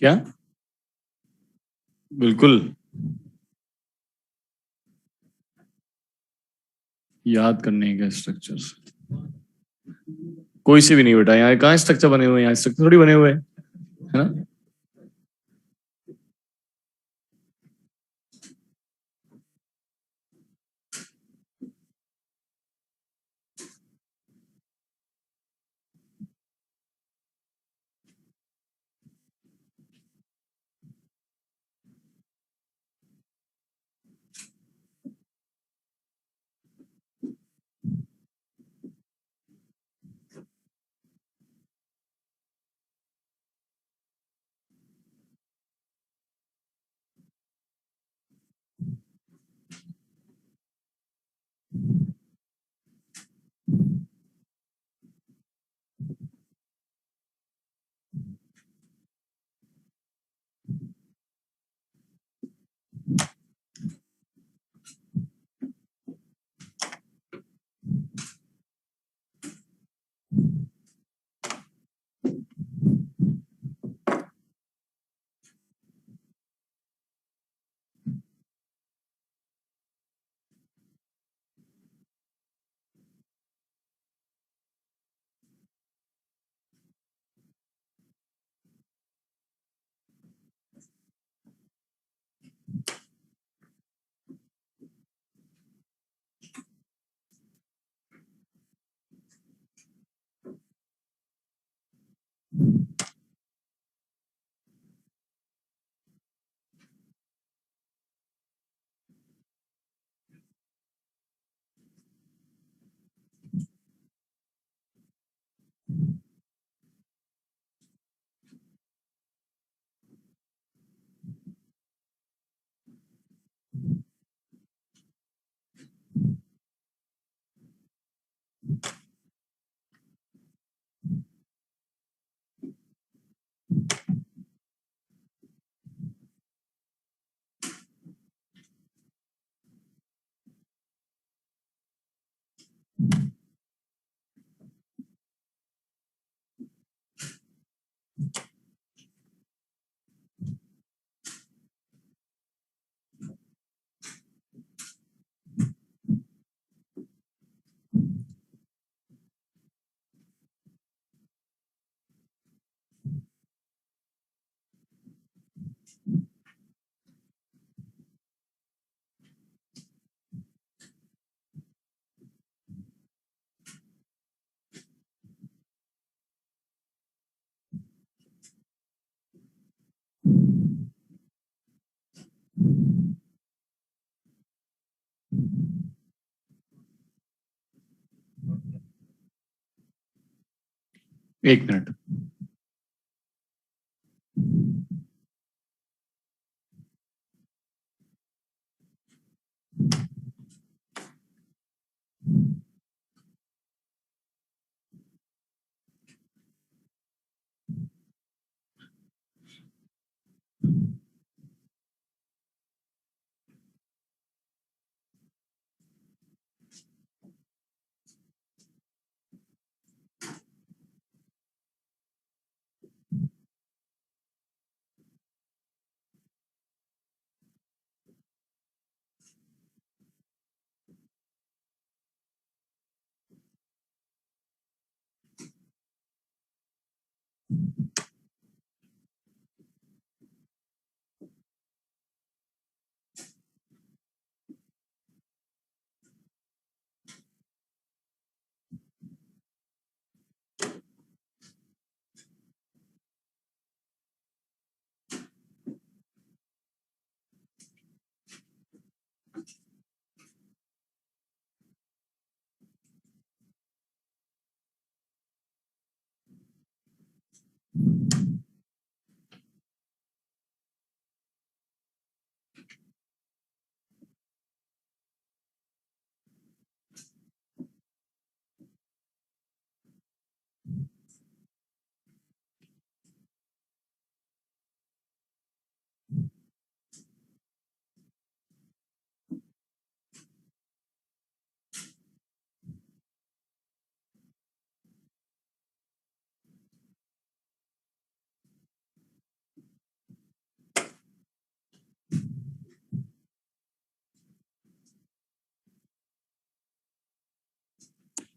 क्या? बिल्कुल। याद करने का स्ट्रक्चर कोई से भी नहीं बेटा, यहाँ कहाँ स्ट्रक्चर बने हुए हैं, यहाँ स्ट्रक्चर थोड़ी बने हुए हैं, है ना। एक minute.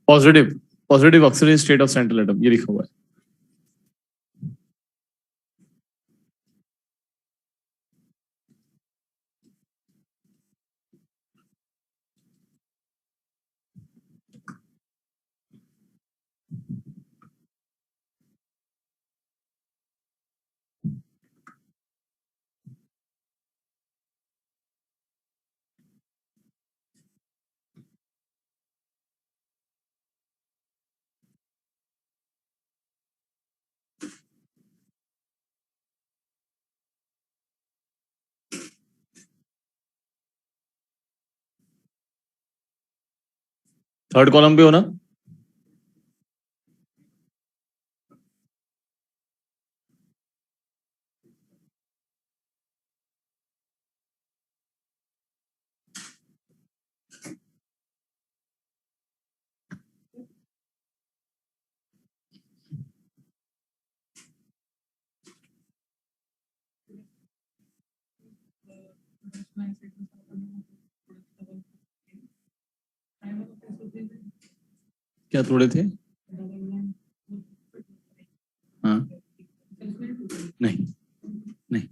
Positive, positive oxygen state of central atom, ये लिखा हुआ है। थर्ड कॉलम पे हो ना? क्या थोड़े थे? हाँ, नहीं नहीं,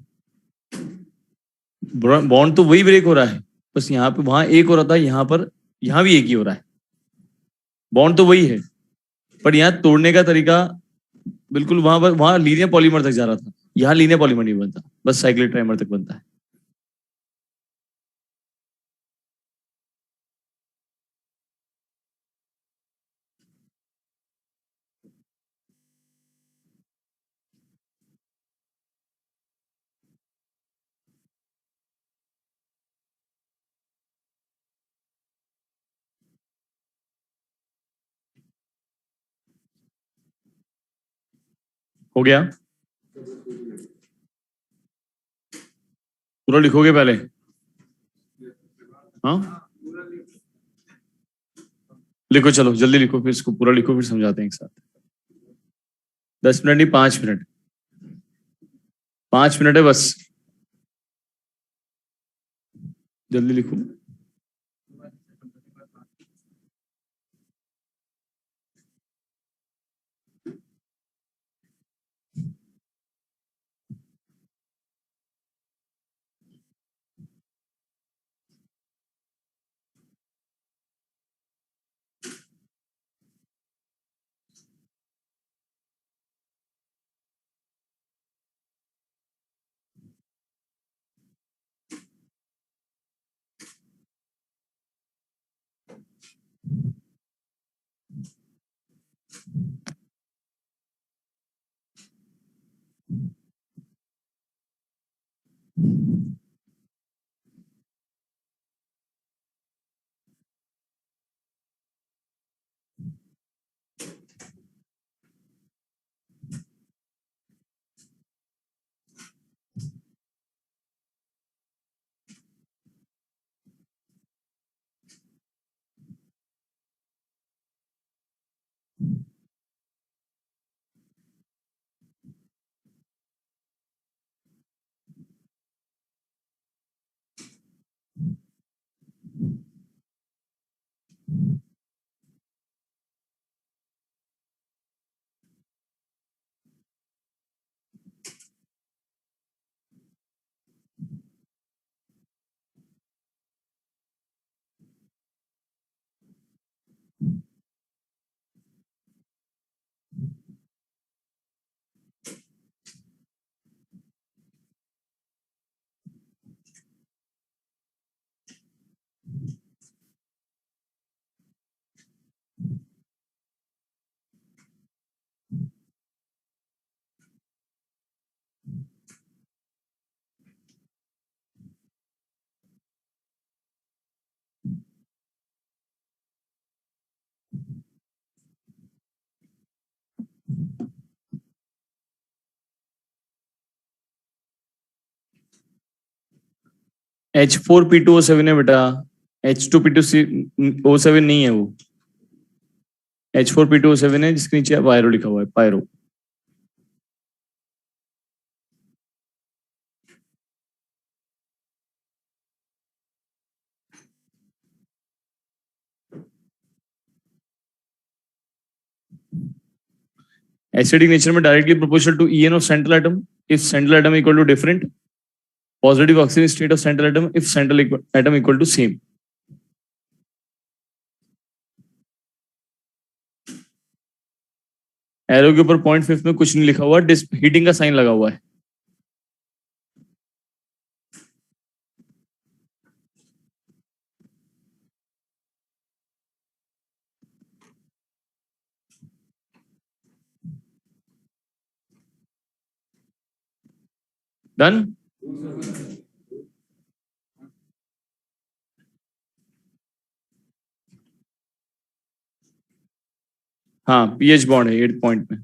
बॉन्ड तो वही ब्रेक हो रहा है, बस यहाँ पे वहां एक हो रहा था, यहाँ पर यहाँ भी एक ही हो रहा है। बॉन्ड तो वही है, पर यहाँ तोड़ने का तरीका बिल्कुल वहां पर, वहां लीनियर पॉलीमर तक जा रहा था, यहाँ लीनियर पॉलीमर नहीं बनता, बस साइक्लिक ट्राइमर तक बनता है। हो गया? पूरा लिखोगे पहले? हाँ, लिखो, चलो जल्दी लिखो, फिर इसको पूरा लिखो, फिर समझाते हैं एक साथ। 10 मिनट नहीं, 5 मिनट, 5 मिनट है बस, जल्दी लिखो। H4P2O7 है बेटा, H2P2O7 नहीं है वो, H4P2O7 है जिसके नीचे पायरो लिखा हुआ है, पायरो। एसिडिक नेचर में directly proportional to EN of central atom if central atom equal to different, positive oxygen state of central atom if central atom equal to same. Arrow के ऊपर point fifth में कुछ नहीं लिखा हुआ, heating का sign लगा हुआ है। डन। हाँ, पीएच बॉन्ड है 8 पॉइंट में।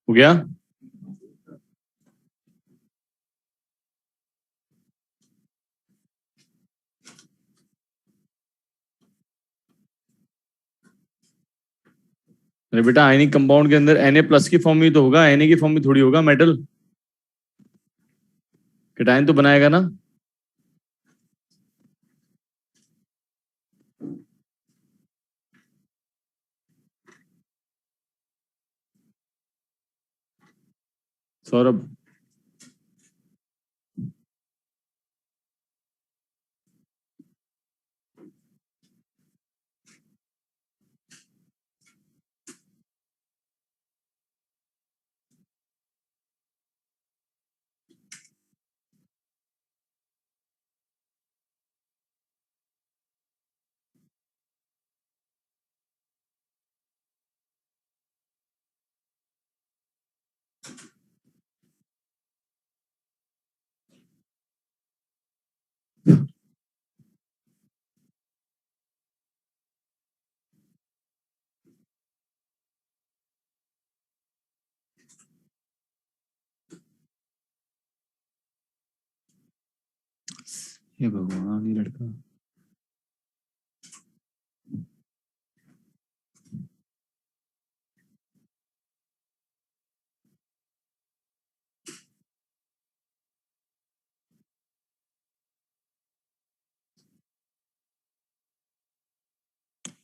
हो गया। अरे बेटा, आयनिक कंपाउंड के अंदर Na+ की फॉर्म में तो होगा, Na की फॉर्म में थोड़ी होगा मेटल। केटायन तो बनाएगा ना। सौरभ, हे भगवान, ये लड़का।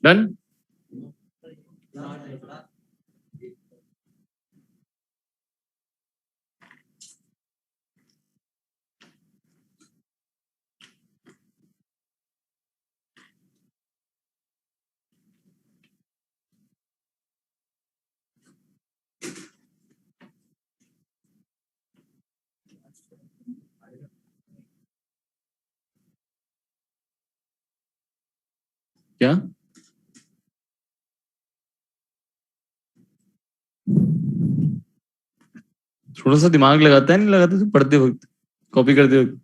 डन। क्या थोड़ा सा दिमाग लगाता है, नहीं लगाता तो पढ़ते वक्त, कॉपी करते वक्त?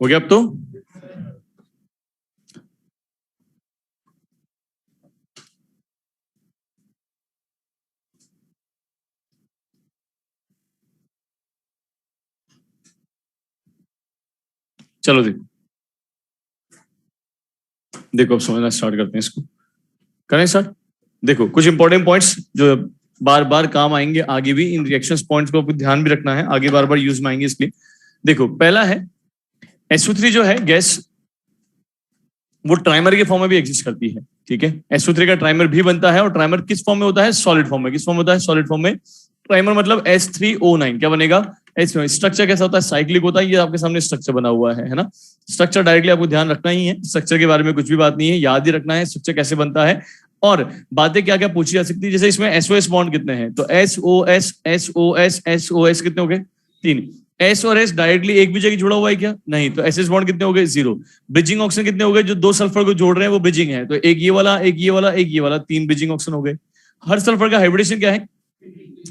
हो गया अब तो? चलो देखो, देखो अब समझना स्टार्ट करते हैं इसको। करें स्टार्ट? देखो कुछ इंपॉर्टेंट पॉइंट्स जो बार बार काम आएंगे आगे भी, इन रिएक्शंस पॉइंट्स को ध्यान भी रखना है, आगे बार बार यूज में आएंगे इसलिए। देखो पहला है SO3 जो है गैस, वो ट्राइमर के फॉर्म में भी एग्जिस्ट करती है, ठीक है। SO3 का ट्राइमर भी बनता है, और ट्राइमर किस फॉर्म में होता है? सॉलिड फॉर्म में। किस फॉर्म में होता है? सॉलिड फॉर्म में। ट्राइमर मतलब S3O9 क्या बनेगा? स्ट्रक्चर कैसा होता है? साइक्लिक होता है। ये आपके सामने स्ट्रक्चर बना हुआ है ना। स्ट्रक्चर डायरेक्टली आपको ध्यान रखना ही है, स्ट्रक्चर के बारे में कुछ भी बात नहीं है, याद ही रखना है स्ट्रक्चर कैसे बनता है। और बातें क्या क्या पूछी जा सकती है, जैसे इसमें SOS बॉन्ड कितने हैं, तो SOS SOS SOS कितने हो गए? 3। S और S डायरेक्टली एक भी जगह जुड़ा हुआ है क्या? नहीं। तो SS बॉन्ड कितने हो गए? 0। ब्रिजिंग ऑक्सीजन कितने हो गए? जो दो सल्फर को जोड़ रहे हैं वो ब्रिजिंग है, तो एक ये वाला, एक ये वाला, एक ये वाला, 3 ब्रिजिंग ऑक्सीजन हो गए। हर सल्फर का हाइब्रिडेशन क्या है?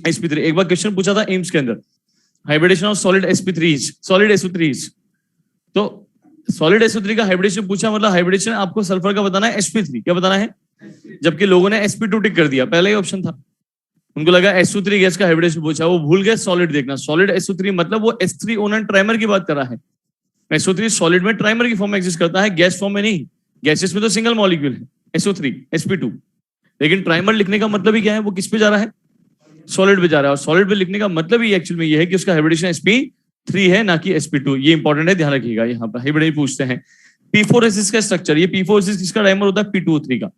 sp3। एक बार क्वेश्चन पूछा था एम्स के अंदर, hybridisation of solid sp3 solid SO3। तो सॉलिड SO3 का हाइब्रिडेशन पूछा, मतलब हाइब्रिडेशन आपको सल्फर का बताना है sp3। क्या बताना है? जबकि लोगों ने sp2 टिक कर दिया, पहला ही ऑप्शन था, उनको लगा SO3 गैस का हाइब्रिडेशन पूछा, वो भूल गए सॉलिड देखना। सॉलिड SO3 मतलब वो S3O9 ट्राइमर की बात कर रहा है। SO3 सॉलिड में ट्राइमर की फॉर्म में एग्जिस्ट करता है, गैस फॉर्म में नहीं। गैसेस में तो सिंगल मॉलिक्यूल है SO3 sp2, लेकिन ट्राइमर लिखने का मतलब ही क्या है? वो किस पे जा रहा है? सॉलिड पे जा रहा है। और सॉलिड पे लिखने का मतलब ही एक्चुअल में ये है कि उसका हाइब्रिडेशन sp3 है, ना कि sp2। ये इंपॉर्टेंट है, ध्यान रखिएगा। यहाँ पर हाइब्रिड पूछते हैं। P4 का स्ट्रक्चर, ये P4 किसका डाइमर होता है? P2O3 का।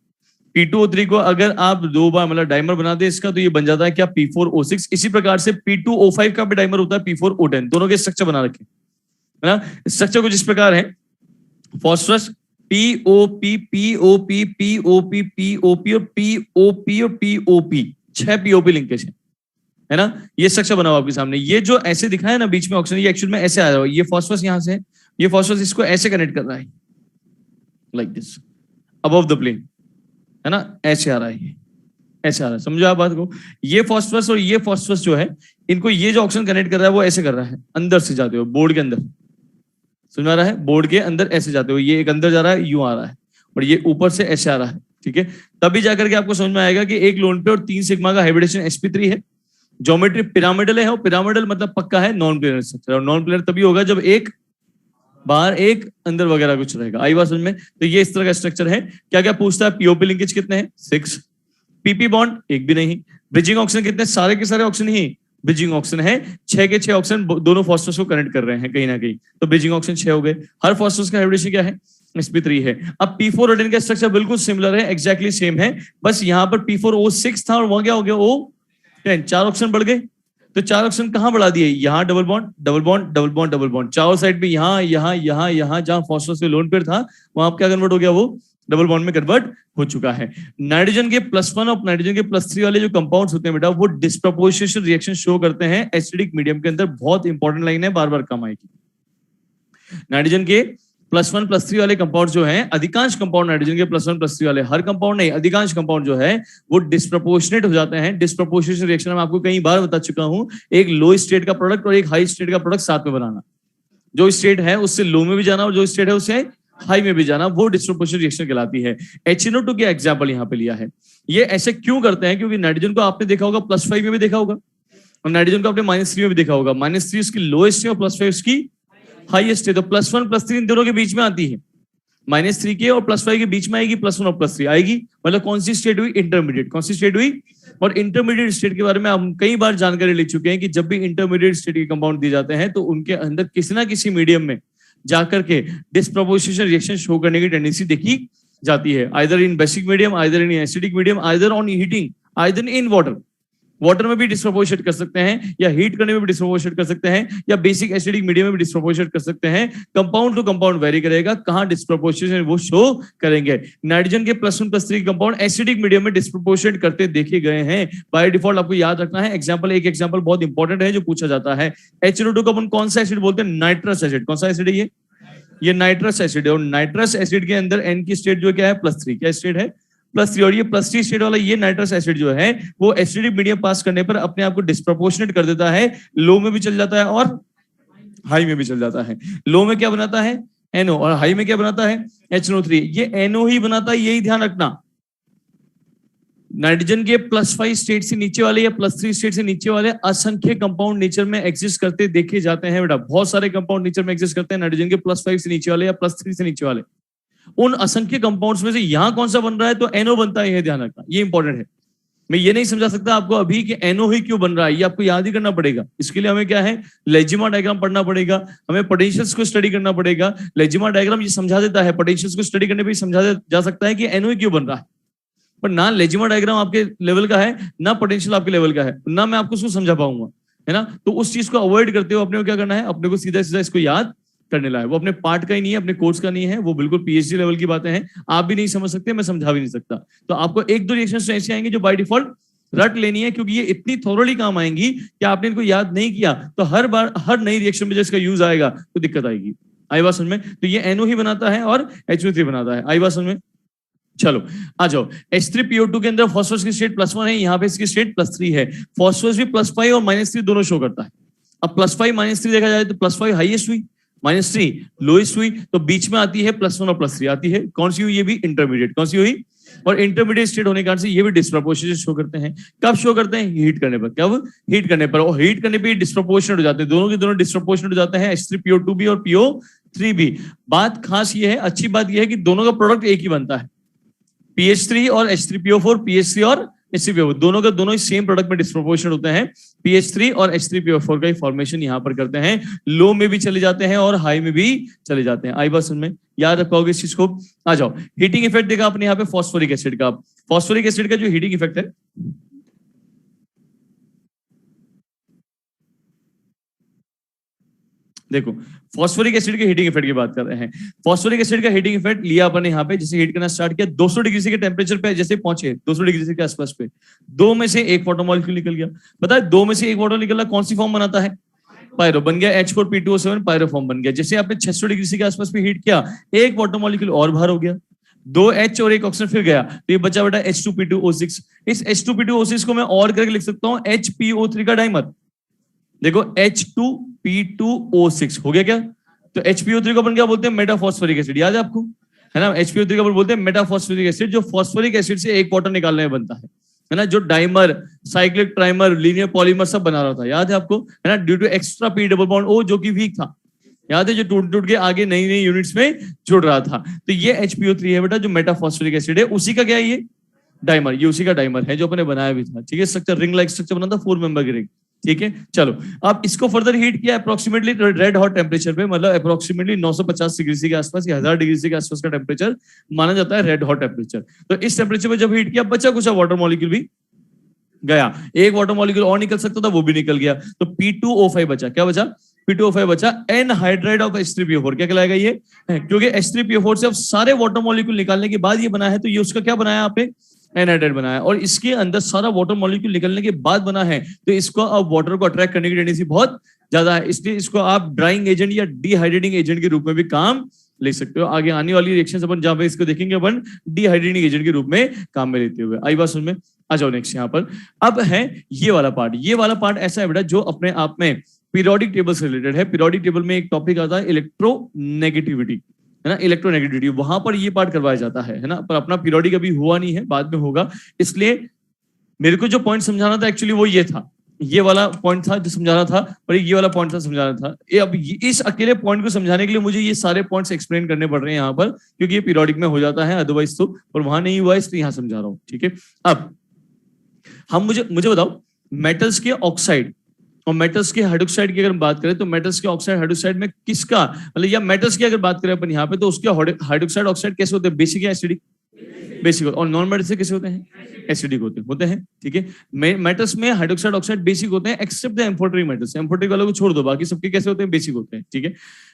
P2O3 को अगर आप दो बार मतलब डाइमर बना दे इसका, तो ये बन जाता है क्या? P4O6। इसी प्रकार से P2O5 का भी डाइमर होता है P4O10। दोनों के स्ट्रक्चर बना रखे है ना। स्ट्रक्चर कुछ इस प्रकार है, phosphorus POP POP POP POP और POP और POP, 6 POP लिंकेज है ना। ये स्ट्रक्चर बना हुआ आपके सामने। ये जो ऐसे दिखा है ना बीच में ऑक्सीजन, ये एक्चुअल में ऐसे आया हुआ है। ये फॉस्फरस यहाँ से, ये फॉस्फरस इसको ऐसे कनेक्ट कर रहा है, like this, above the plane, है ना। ऐसे आ रहा है, ये ऐसे आ रहा है, समझो आप बात को। ये फॉस्फरस और ये फॉस्फरस जो है, इनको ये जो ऑक्सीजन कनेक्ट कर रहा है वो ऐसे कर रहा है, अंदर से जाते हुए बोर्ड के अंदर, समझ आ रहा है? बोर्ड के अंदर ऐसे जाते हुए, ये एक अंदर जा रहा है, यूं आ रहा है, और ये ऊपर से ऐसे आ रहा है, ठीक है। तभी जाकर के आपको समझ में आएगा कि एक लोन पे और 3 सिग्मा का हाइब्रिडेशन sp3 है। ज्योमेट्री पिरामिडल है, और पिरामिडल मतलब पक्का है नॉन प्लेनर स्ट्रक्चर, और नॉन प्लेनर तभी होगा जब एक बाहर एक अंदर वगैरह कुछ रहेगा। आई बात समझ में? तो ये इस तरह का स्ट्रक्चर है। क्या क्या पूछता है? पीओपी लिंकेज कितने हैं? 6। पीपी बॉन्ड एक भी नहीं। ब्रिजिंग ऑक्सीजन कितने? सारे के सारे ऑक्सीजन ही, ब्रिजिंग ऑक्सीजन है, 6 के 6 ऑक्सीजन दोनों फॉस्फेट्स को कनेक्ट कर रहे हैं कहीं ना कहीं, तो ब्रिजिंग ऑक्सीजन 6 हो गए। हर फॉस्फेट्स का हाइब्रिडेशन क्या है, sp3 है। अब p4 एडेन का स्ट्रक्चर बिल्कुल सिमिलर है, एग्जैक्टली सेम है, बस यहाँ पर p4O6 था और वहां क्या हो गया O10, 4 ऑक्सीजन बढ़ गए। तो 4 ऑक्सीजन कहां बढ़ा दिए, यहाँ double bond double bond double bond double bond, चारों साइड पे यहाँ यहाँ यहाँ यहाँ, जहां फॉस्फोरस के लोन पेयर था वहां क्या कन्वर्ट हो गया, वो डबल बॉन्ड में कन्वर्ट हो चुका है। नाइट्रोजन के +1 और नाइट्रोजन के +3 वाले जो कंपाउंड्स होते हैं बेटा, वो डिस्प्रोपोर्शनेशन रिएक्शन शो करते हैं एसिडिक मीडियम के अंदर। बहुत इंपॉर्टेंट लाइन है, बार बार काम आएगी। नाइट्रोजन के +1 +3 वाले कंपाउंड जो हैं, अधिकांश कंपाउंड नाइट्रोजन के +1 +3 वाले, हर कंपाउंड नहीं, अधिकांश कंपाउंड जो है वो डिस्प्रोपोर्शनेट हो जाते हैं। डिस्प्रोपोर्शनेशन रिएक्शन मैं आपको कई बार बता चुका हूं, एक लो स्टेट का प्रोडक्ट और एक हाई स्टेट का प्रोडक्ट साथ में बनाना। जो स्टेट है उससे लो में भी जाना और जो स्टेट है उससे हाई में भी जाना, वो डिस्प्रोपोर्शनेट रिएक्शन कहलाती है। HNO2 के एग्जांपल यहां पे लिया है। ये ऐसे क्यों करते हैं, क्योंकि नाइट्रोजन को आपने देखा होगा +5 में भी देखा होगा और नाइट्रोजन को आपने -3 में भी देखा होगा। -3 उसकी लोएस्ट है और +5 उसकी हाईएस्ट है। तो +1 +3 इन दोनों के बीच में आती है, -3 के और +5 के बीच में आएगी, +1 और +3 आएगी। मतलब कौन सी स्टेट हुई, इंटरमीडिएट। कौन सी स्टेट हुई, और इंटरमीडिएट स्टेट के बारे में हम कई बार जानकारी ले चुके हैं कि जब भी इंटरमीडिएट स्टेट के कंपाउंड दिए जाते हैं तो उनके अंदर किसी ना किसी मीडियम में जाकर के डिस्प्रोपोर्शनेशन रिएक्शन शो करने की टेंडेंसी देखी जाती है, either in basic medium, either in acidic medium, either on heating, either in water. Water में भी डिस्प्रोपोर्शनेट कर सकते हैं, या हीट करने में भी डिस्प्रोपोर्शनेट कर सकते हैं, या बेसिक एसिडिक मीडियम में भी डिस्प्रोपोर्शनेट कर सकते हैं। कंपाउंड टू कंपाउंड वेरी करेगा कहां डिस्प्रोपोर्शनेट वो शो करेंगे। नाइट्रोजन के +1 +3 कंपाउंड एसिडिक मीडियम में डिस्प्रोपोर्शनेट करते देखे गए हैं। बाय डिफॉल्ट आपको याद रखना है। एग्जांपल, एक एग्जांपल बहुत इंपॉर्टेंट है जो पूछा जाता है। HNO2 को अपन कौन सा एसिड बोलते हैं, नाइट्रस एसिड। कौन सा एसिड है ये नाइट्रस एसिड है। और नाइट्रस एसिड के अंदर N की स्टेट जो क्या है, +3। क्या स्टेट है, +3। और ये +3 स्टेट वाला ये नाइट्रस एसिड जो है वो एसिडिक मीडियम पास करने पर अपने आप को डिस्प्रोपोर्शनेट कर देता है, लो में भी चल जाता है और हाई में भी चल जाता है। लो में क्या बनाता है, NO, और हाई में क्या बनाता है, HNO3। ये NO ही बनाता है, यही ध्यान रखना। नाइट्रोजन के +5 स्टेट से नीचे वाले या +3 स्टेट से नीचे वाले असंख्य कंपाउंड नेचर में एग्जिस्ट करते देखे जाते हैं बेटा। बहुत सारे कंपाउंड नेचर में एग्जिस्ट करते हैं नाइट्रोजन के +5 से नीचे वाले या +3 से नीचे वाले। उन असंख्य कंपाउंड्स में से यहां कौन सा बन रहा है, तो NO बनता है, यह ध्यान रखना, ये इंपॉर्टेंट है। मैं ये नहीं समझा सकता आपको अभी कि NO ही क्यों बन रहा है, ये आपको याद ही करना पड़ेगा। इसके लिए हमें क्या है, लेजिमा डायग्राम पढ़ना पड़ेगा, हमें पोटेंशियल्स को स्टडी करना पड़ेगा। लेजिमा डायग्राम ये समझा देता है, पोटेंशियल्स को स्टडी करने पे समझा जा सकता है कि NO ही क्यों बन रहा है। पर ना लेजिमा डायग्राम आपके लेवल का है, ना पोटेंशियल आपके लेवल का है, ना मैं आपको उसको समझा पाऊंगा, है ना। तो उस चीज को अवॉइड करते हुए अपने को क्या करना है, अपने को सीधा सीधा इसको याद करने लायक। वो अपने पार्ट का ही नहीं है, अपने कोर्स का नहीं है, वो बिल्कुल PhD लेवल की बातें हैं। आप भी नहीं समझ सकते, मैं समझा भी नहीं सकता। तो आपको 1-2 रिएक्शंस ऐसे आएंगे जो बाय डिफॉल्ट रट लेनी है, क्योंकि ये इतनी थोरोली काम आएंगी कि आपने इनको याद नहीं किया तो हर बार हर नई रिएक्शन में जब इसका यूज आएगा तो दिक्कत आएगी। आई बात समझ में। तो ये NO ही बनाता है और HNO3 बनाता है। आई बात समझ में। चलो आ जाओ, H3PO2 के अंदर फॉस्फोरस की स्टेट +1 है, यहाँ पे इसकी स्टेट +3 है। फॉस्फोरस भी +5 और -3 दोनों शो करता है। अब +5 -3 देखा जाए तो +5 हाईएस्ट हुई, -3 लोएस्ट हुई, तो बीच में आती है +1 और +3 आती है। कौन सी हुई, ये भी इंटरमीडिएट। कौन सी हुई, और इंटरमीडिएट स्टेट होने के कारण से ये भी डिस्प्रोपोर्शनेट शो करते हैं। कब शो करते हैं, हीट करने पर। कब, हीट करने पर। और हीट करने पर डिस्प्रोपोर्शनेट हो जाते हैं, दोनों के दोनों डिस्प्रोपोर्शनेट हो जाते हैं, H3PO2 भी और PO3 भी। बात खास ये है, अच्छी बात ये है कि दोनों का प्रोडक्ट एक ही बनता है। PH3 और H3PO4, PH3 और H3PO4 दोनों का दोनों ही सेम प्रोडक्ट में डिस्प्रोपोर्शनेट होते हैं। PH3 और H3PO4 का ही फॉर्मेशन यहां पर करते हैं, लो में भी चले जाते हैं और हाई में भी चले जाते हैं। आई बात समझ में, याद रख पाओगे इस चीज को। आ जाओ, हीटिंग इफेक्ट देखा आपने यहाँ पे फॉस्फोरिक एसिड का। फॉस्फोरिक एसिड का जो हीटिंग इफेक्ट है, देखो फॉस्फोरिक एसिड के हीटिंग इफेक्ट की बात कर रहे हैं। फॉस्फोरिक एसिड का हीटिंग इफेक्ट लिया अपन ने यहाँ पे, जैसे हीट करना स्टार्ट किया 200 डिग्री से के टेम्परेचर पे जैसे पहुंचे 200 डिग्री के आसपास पे, 2 में से 1 वाटर मॉलिक्यूल निकल गया। पता है 2 में से 1 वाटर निकला कौन सी फॉर्म बनाता है, पायरो बन गया, H4P2O7 पायरो फॉर्म बन गया। जैसे आपने 600 डिग्री के आसपास पे हीट किया, 1 वाटर मॉलिक्यूल और बाहर हो गया, 2 H और 1 ऑक्सीजन फिर गया, तो ये बचा बेटा H2P2O6। इस H2P2O6 को मैं और करके लिख सकता हूँ HPO3 का डाइमर। देखो H2P2O6 हो गया क्या। तो HPO3 को अपन क्या बोलते हैं, मेटाफॉस्फोरिक एसिड। याद है आपको, है ना। HPO3 को अपन बोलते हैं मेटाफॉस्फोरिक एसिड, जो फॉस्फोरिक एसिड से 1 वाटर निकालने में बनता है ना। जो dimer, cyclic trimer, linear polymer सब बना रहा था, याद है आपको, है ना। Due to extra P double bond O जो कि वीक था, याद है, जो टूट टूट के आगे नई नई यूनिट्स में जुड़ रहा था। तो ये HPO3 है बेटा, जो मेटाफॉस्फोरिक एसिड है, उसी का क्या है ये डाइमर, ये उसी का डाइमर है जो अपने बनाया भी था। ठीक है, स्ट्रक्चर रिंग लाइक स्ट्रक्चर बना था, 4 मेंबर की रिंग। ठीक है, चलो अब इसको फर्दर हीट किया अप्रोक्सीमेटली रेड हॉट टेम्परेचर पे, मतलब अप्रोक्सीमेटली 950 डिग्री सी के आसपास या 1000 डिग्री सी के आसपास का टेम्परेचर माना जाता है रेड हॉट टेम्परेचर। तो इस टेम्परेचर पे जब हीट किया बचा कुछ वाटर मॉलिक्यूल भी गया, एक वाटर मॉलिक्यूल और निकल सकता था वो भी निकल गया, तो P2O5 बचा। क्या बचा? P2O5 बचा, एनहाइड्राइड ऑफ H3PO4। क्या कहलाएगा ये? क्योंकि H3PO4 से अब सारे वाटर मॉलिक्यूल निकालने के बाद ये बना है, तो ये उसका क्या बनाया आपने? एनहाइड्राइड बनाया, और इसके अंदर सारा वाटर मॉलिक्यूल निकलने के बाद बना है, तो इसको अब वाटर को अट्रैक्ट करने की टेंडेंसी बहुत ज्यादा है, इसलिए इसको आप ड्राइंग एजेंट या डिहाइड्रेटिंग एजेंट के रूप में भी काम ले सकते हो। आगे आने वाली रिएक्शन अपन जहां पे इसको देखेंगे अपन डिहाइड्रेटिंग एजेंट के रूप में काम में लेते हुए। आई बात समझ में? आ जाओ नेक्स्ट यहाँ पर। अब है ये वाला पार्ट। ये वाला पार्ट ऐसा है बेटा जो अपने आप में पीरियोडिक टेबल से रिलेटेड है। पीरियोडिक टेबल में एक टॉपिक आता है इलेक्ट्रोनेगेटिविटी, है ना, इलेक्ट्रोनेगेटिविटी, वहां पर ये पार्ट करवाया जाता है ना, पर अपना पीरियोडिक अभी हुआ नहीं है, बाद में होगा। इसलिए मेरे को जो पॉइंट समझाना था एक्चुअली वो ये था, ये वाला पॉइंट था जो समझाना था, और ये वाला पॉइंट था समझाना था। ये अब इस अकेले पॉइंट को समझाने के लिए मुझे ये सारे पॉइंट्स एक्सप्लेन करने पड़ रहे हैं यहाँ पर, क्योंकि ये पीरियोडिक में हो जाता है, अदरवाइज तो, और वहां नहीं हुआ इसलिए यहाँ समझा रहा हूँ। ठीक है, अब हम मुझे बताओ, मेटल्स के ऑक्साइड और मेटल्स के हाइड्रोक्साइड की अगर हम बात करें, तो मेटल्स के ऑक्साइड हाइड्रोक्साइड में किसका, मतलब या मेटल्स की अगर बात करें अपन यहाँ पे, तो उसके हाइड्रोक्साइड ऑक्साइड कैसे होते हैं? बेसिक या एसिडिक? बेसिक। और नॉन मेटल्स कैसे होते हैं? एसिडिक होते हैं। ठीक है, मेटल्स में हाइड्रोक्साइड ऑक्साइड बेसिक होते हैं, except the amphoteric metals. Amphoteric वालों को छोड़ दो, बाकी सबके कैसे होते हैं? बेसिक होते हैं। ठीक है,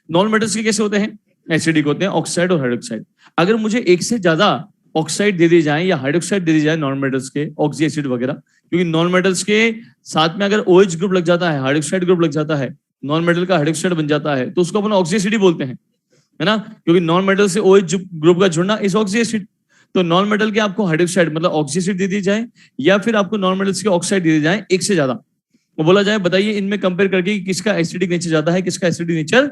नॉन मेटल्स के कैसे होते हैं? एसिडिक होते हैं, ऑक्साइड और हाइड्रोक्साइड। अगर मुझे एक से ज्यादा ऑक्साइड दे दी जाए या हाइड्रोक्साइड दे दी जाए नॉन मेटल्स के, ऑक्सी एसिड वगैरह, क्योंकि नॉन मेटल्स के साथ में अगर OH ग्रुप लग जाता है, हाइड्रोक्साइड ग्रुप लग जाता है, नॉन मेटल का हाइड्रोक्साइड बन जाता है, तो उसको अपन ऑक्सी एसिड ही बोलते हैं, है ना, क्योंकि नॉन मेटल से OH ग्रुप का जुड़ना इस ऑक्सी एसिड। तो नॉन मेटल के आपको हाइड्रोक्साइड मतलब ऑक्सी एसिड दे दी जाए, या फिर आपको नॉन मेटल्स के ऑक्साइड दे दी जाए एक से ज्यादा, वो बोला जाए बताइए इनमें कंपेयर करके किसका एसिडिक नेचर ज्यादा है, किसका एसिडिक नेचर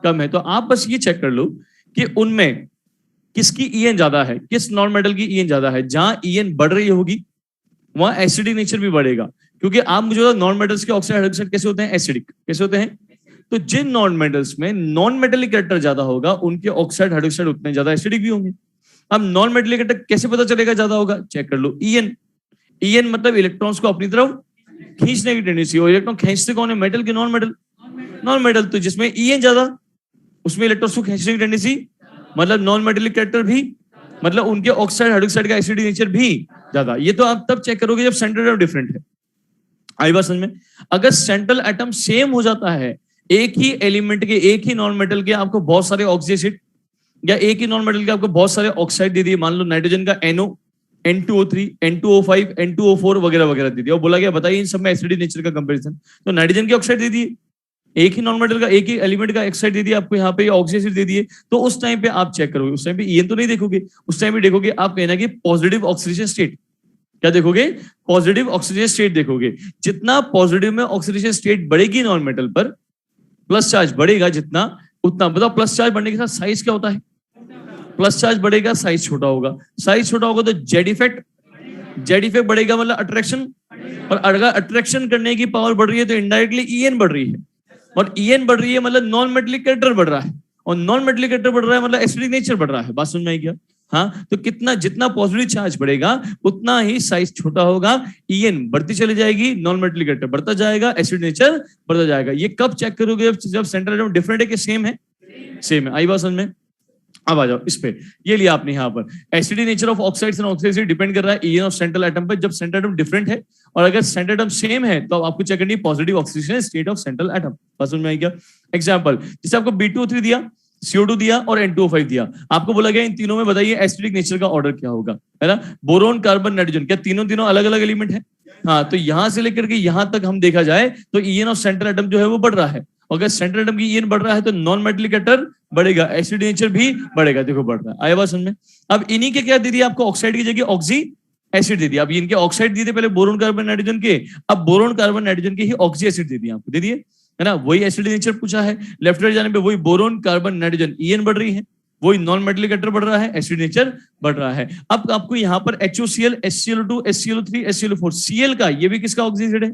कम है। तो आप बस ये चेक कर लो कि उनमें किसकी EN ज्यादा है, किस नॉन मेटल की EN ज्यादा है। जहां EN बढ़ रही होगी वहां एसिडिक नेचर भी बढ़ेगा, क्योंकि आप मुझे नॉन मेटल्स के ऑक्साइड हाइड्रोक्साइड कैसे होते हैं? एसिडिक। कैसे होते हैं? तो जिन नॉन मेटल्स में नॉन मेटेलिक कैरेक्टर ज्यादा होगा, उनके ऑक्साइड हाइड्रोक्साइड उतने ज्यादा एसिडिक भी होंगे। अब नॉन मेटेलिक कैरेक्टर कैसे पता चलेगा ज्यादा होगा? चेक कर लो, EN मतलब इलेक्ट्रॉन्स को अपनी तरफ खींचने की टेंडेंसी, और इलेक्ट्रॉन खींचते कौन है? मेटल के नॉन मेटल? Non metal. तो जिसमें EN ज्यादा उसमें इलेक्ट्रॉन्स को खींचने की टेंडेंसी, मतलब नॉन मेटेलिक कैरेक्टर भी, मतलब उनके ऑक्साइड हाइड्रोक्साइड का एसिडिक नेचर भी ज्यादा। ये तो आप तब चेक करोगे जब सेंट्रल एटम डिफरेंट है। आई बात समझ में? अगर सेंट्रल एटम सेम हो जाता है, एक ही एलिमेंट के, एक ही नॉन मेटल के आपको बहुत सारे ऑक्सी एसिड, या एक ही नॉन मेटल के आपको बहुत सारे ऑक्साइड दे दिए, मान लो नाइट्रोजन का NO, N2O3, N2O5, N2O4 वगैरह वगैरह दे दिया, और बोला गया बताइए इन सब में एसिडिक नेचर का कंपैरिजन। तो नाइट्रोजन के ऑक्साइड दे दिए, एक ही नॉन मेटल का, एक ही एलिमेंट का ऑक्साइड दे दिया आपको, यहाँ पे ऑक्सी एसिड दे दिए, तो उस टाइम पे आप चेक करोगे, उस टाइम पे EN तो नहीं देखोगे, उस टाइम पे देखोगे आप कहना कि पॉजिटिव ऑक्सीडेशन स्टेट। क्या देखोगे? पॉजिटिव ऑक्सीडेशन स्टेट देखोगे। जितना पॉजिटिव में ऑक्सीडेशन स्टेट बढ़ेगी नॉन मेटल पर, प्लस चार्ज बढ़ेगा जितना, उतना बताओ प्लस चार्ज बढ़ने के साथ साइज क्या होता है? प्लस चार्ज बढ़ेगा, साइज छोटा होगा। साइज छोटा होगा तो जेड इफेक्ट बढ़ेगा, मतलब अट्रैक्शन, और अगर अट्रैक्शन करने की पावर बढ़ रही है तो इनडायरेक्टली EN बढ़ रही है, और EN बढ़ रही है मतलब नॉन मेटेलिक कैरेक्टर बढ़ रहा है, और नॉन मेटेलिक कैरेक्टर बढ़ रहा है मतलब एसिडिक नेचर बढ़ रहा है। बात समझ में आई क्या? हाँ, तो कितना जितना पॉजिटिव चार्ज बढ़ेगा उतना ही साइज छोटा होगा, EN बढ़ती चली जाएगी, नॉन मेटेलिक कैरेक्टर बढ़ता जाएगा, एसिड नेचर बढ़ता जाएगा। ये कब चेक करोगे? जब सेंट्रल एटम डिफरेंट है कि सेम है? सेम है। आई बात समझ में? अब आ जाओ इस पे, ये लिया आपने यहाँ पर, acidic nature of oxides and oxides depend कर रहा है EN ऑफ सेंट्रल एटम पे। जब सेंट्रल एटम डिफरेंट है और अगर सेंट्रल एटम सेम है तो आपको चेक करनी है positive oxidation state of central atom. बात समझ में आई क्या? एग्जांपल, जैसे आपको B2O3 दिया, CO2 दिया और N2O5 दिया, आपको बोला गया इन तीनों में बताइए एसिडिक नेचर का ऑर्डर क्या होगा, है ना? बोरोन, कार्बन, नाइट्रोजन, क्या तीनों अलग अलग एलिमेंट है? हाँ, तो यहां से लेकर के यहां तक हम देखा जाए तो EN ऑफ सेंट्रल एटम जो है वो बढ़ रहा है। अगर सेंट्रल एटम की EN बढ़ रहा है तो नॉन मेटेलिक कैरेक्टर बढ़ेगा, एसिड नेचर भी बढ़ेगा। देखो बढ़ रहा है। आया बात समझ में? अब इन्हीं के क्या दे दिया आपको? ऑक्साइड की जगह ऑक्सी एसिड दे दिया। अब इनके ऑक्साइड दिए थे पहले बोरोन, कार्बन, नाइट्रोजन के, अब बोरोन, कार्बन, नाइट्रोजन के ही ऑक्सी एसिड दे दिए आपको, दे दिए, है ना? वही एसिड नेचर पूछा है। लेफ्ट राइट जाने पे वही बोरोन, कार्बन, नाइट्रोजन, EN बढ़ रही है, वही नॉन मेटेलिक कैरेक्टर बढ़ रहा है, एसिड नेचर बढ़ रहा है। अब आपको यहाँ पर HOCl, HCl2, HCl3, HCl4, Cl का, ये भी किसका ऑक्सी एसिड है?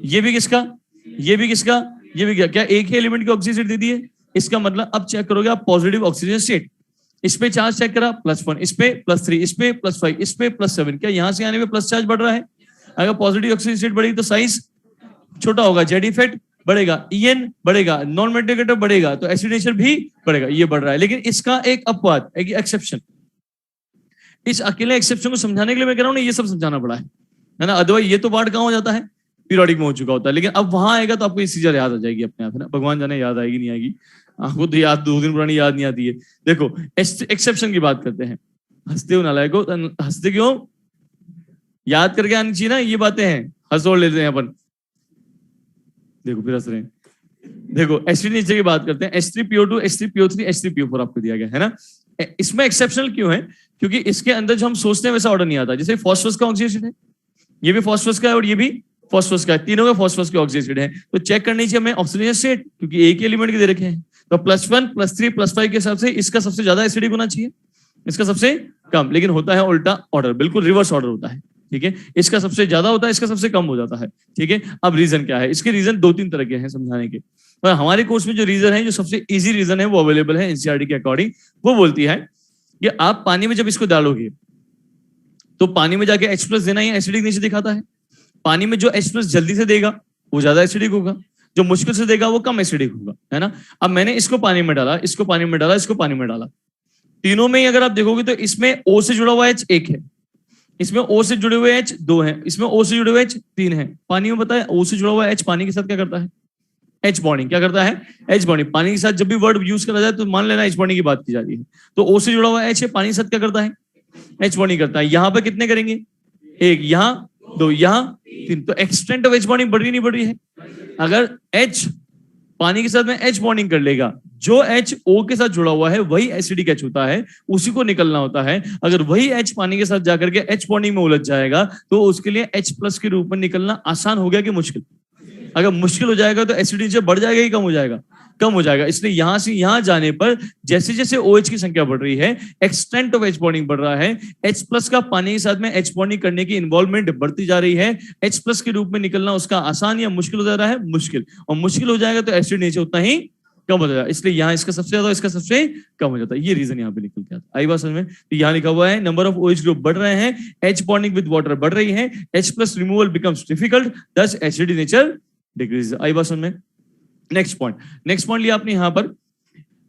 ये भी किसका? ये भी किसका? ये भी क्या एक ही एलिमेंट के ऑक्सी एसिड दे दिए? इसका मतलब अब चेक करोगे आप पॉजिटिव ऑक्सीजन स्टेट, इस पे चार्ज चेक करा +1, इस पे +3, इस पे +5, इस पे +7, क्या यहां से आने पे प्लस चार्ज बढ़ रहा है? अगर पॉजिटिव ऑक्सीजन स्टेट बढ़ी तो साइज छोटा होगा, जेड इफेक्ट बढ़ेगा, ईएन बढ़ेगा, नॉन मेडिकेटर बढ़ेगा, तो एसिड नेचर भी बढ़ेगा, ये बढ़ रहा है। लेकिन इसका एक अपवाद, एक एक्सेप्शन, इस अकेले एक्सेप्शन को समझाने के लिए मैं कह रहा हूं ना, ये सब समझाना पड़ा है ना। अदरवाइज ये तो पार्ट कहां हो जाता है, पीरियोडिक में हो चुका होता है। लेकिन अब वहां आएगा तो आपको ये चीजें याद आ जाएगी अपने आप, है ना। भगवान जाने याद आएगी नहीं आएगी, आपको तो याद 2 दिन पुरानी याद नहीं आती है। देखो एक्सेप्शन की बात करते हैं। हंसते हो नालायक को, हंसते क्यों, याद करके आनी चाहिए ना, ये बातें हैं, हंसोड़ लेते हैं अपन। देखो फिर हंस रहे हैं। देखो एसिड नेचर की बात करते हैं, H3PO2 H3PO3 H3PO4 आपको दिया गया है ना। इसमें एक्सेप्शनल क्यों है, क्योंकि इसके अंदर जो हम सोचते हैं वैसा ऑर्डर नहीं आता। जैसे फास्फोरस का ऑक्सीडेशन है, ये भी फास्फोरस का है और ये भी फास्फोरस का है, तीनों का फास्फोरस के ऑक्सीडेशन है। तो चेक करनी चाहिए हमें ऑक्सीजन स्टेट, क्योंकि एक ही एलिमेंट के दे रखे हैं। तो +1 +3 +5 के हिसाब से इसका सबसे ज्यादा एसिडिक होना चाहिए, इसका सबसे कम। लेकिन होता है उल्टा ऑर्डर, बिल्कुल रिवर्स ऑर्डर होता है, ठीक है। इसका सबसे ज्यादा होता है, इसका सबसे कम हो जाता है, ठीक है। अब रीजन क्या है, इसके रीजन 2-3 तरह के हैं समझाने के। और हमारे कोर्स में जो रीजन है, जो सबसे इजी रीजन है वो अवेलेबल है एनसीईआरटी के अकॉर्डिंग। वो बोलती है कि आप पानी में जब इसको डालोगे तो पानी में जाके H+ देना ही एसिडिक नेचर दिखाता है। पानी में जो H+ जल्दी से देगा वो ज्यादा एसिडिक होगा, जो मुश्किल से देगा वो कम एसिडिक होगा, है ना। अब मैंने इसको पानी में डाला, इसको पानी में डाला, इसको पानी में डाला, तीनों में ही अगर आप देखोगे तो इसमें O से जुड़ा हुआ H 1 है, इसमें O से जुड़े हुए H 2 है, इसमें O से जुड़े हुए H 3 है। पानी में बताया O से जुड़ा हुआ H पानी के साथ क्या करता है, H बॉन्डिंग। क्या करता है, H बॉन्डिंग। पानी के साथ जब भी वर्ड यूज करा जाए तो मान लेना H बॉन्डिंग की बात की जा रही है। तो O से जुड़ा हुआ H है, पानी के साथ क्या करता है, H बॉन्डिंग करता है। यहाँ पे कितने करेंगे, 1, यहाँ 2, यहाँ 3। तो एक्सटेंट ऑफ H बॉन्डिंग बढ़ रही नहीं बढ़ रही है। अगर H पानी के साथ में H बॉन्डिंग कर लेगा, जो H O के साथ जुड़ा हुआ है वही एसिडिक H होता है, उसी को निकलना होता है। अगर वही H पानी के साथ जाकर के H बॉन्डिंग में उलझ जाएगा तो उसके लिए H+ के रूप में निकलना आसान हो गया कि मुश्किल। अगर मुश्किल हो जाएगा तो एसिड नेचर बढ़ जाएगा कि कम हो जाएगा, कम हो जाएगा। इसलिए यहां से यहां जाने पर जैसे जैसे OH की संख्या बढ़ रही है, एक्सटेंट ऑफ H बॉन्डिंग बढ़ रहा है, H+ का पानी के साथ में H बॉन्डिंग करने की इन्वॉल्वमेंट बढ़ती जा रही है। H+ के रूप में निकलना उसका आसान या मुश्किल हो जा रहा है, मुश्किल। और मुश्किल हो जाएगा तो एसिड नेचर उतना ही कम हो जाएगा। इसलिए यहाँ इसका सबसे ज्यादा, इसका सबसे कम हो जाता है। ये रीजन यहाँ पे निकल के आता है। आई बात समझ में। तो यहाँ लिखा हुआ है नंबर ऑफ OH ग्रुप बढ़ रहे हैं, H बॉन्डिंग विद वाटर बढ़ रही है, H+ रिमूवल बिकम्स डिफिकल्ट, दस एसिडिक नेचर डिक्रीज। आई बात समझ में। नेक्स्ट पॉइंट लिया आपने यहाँ पर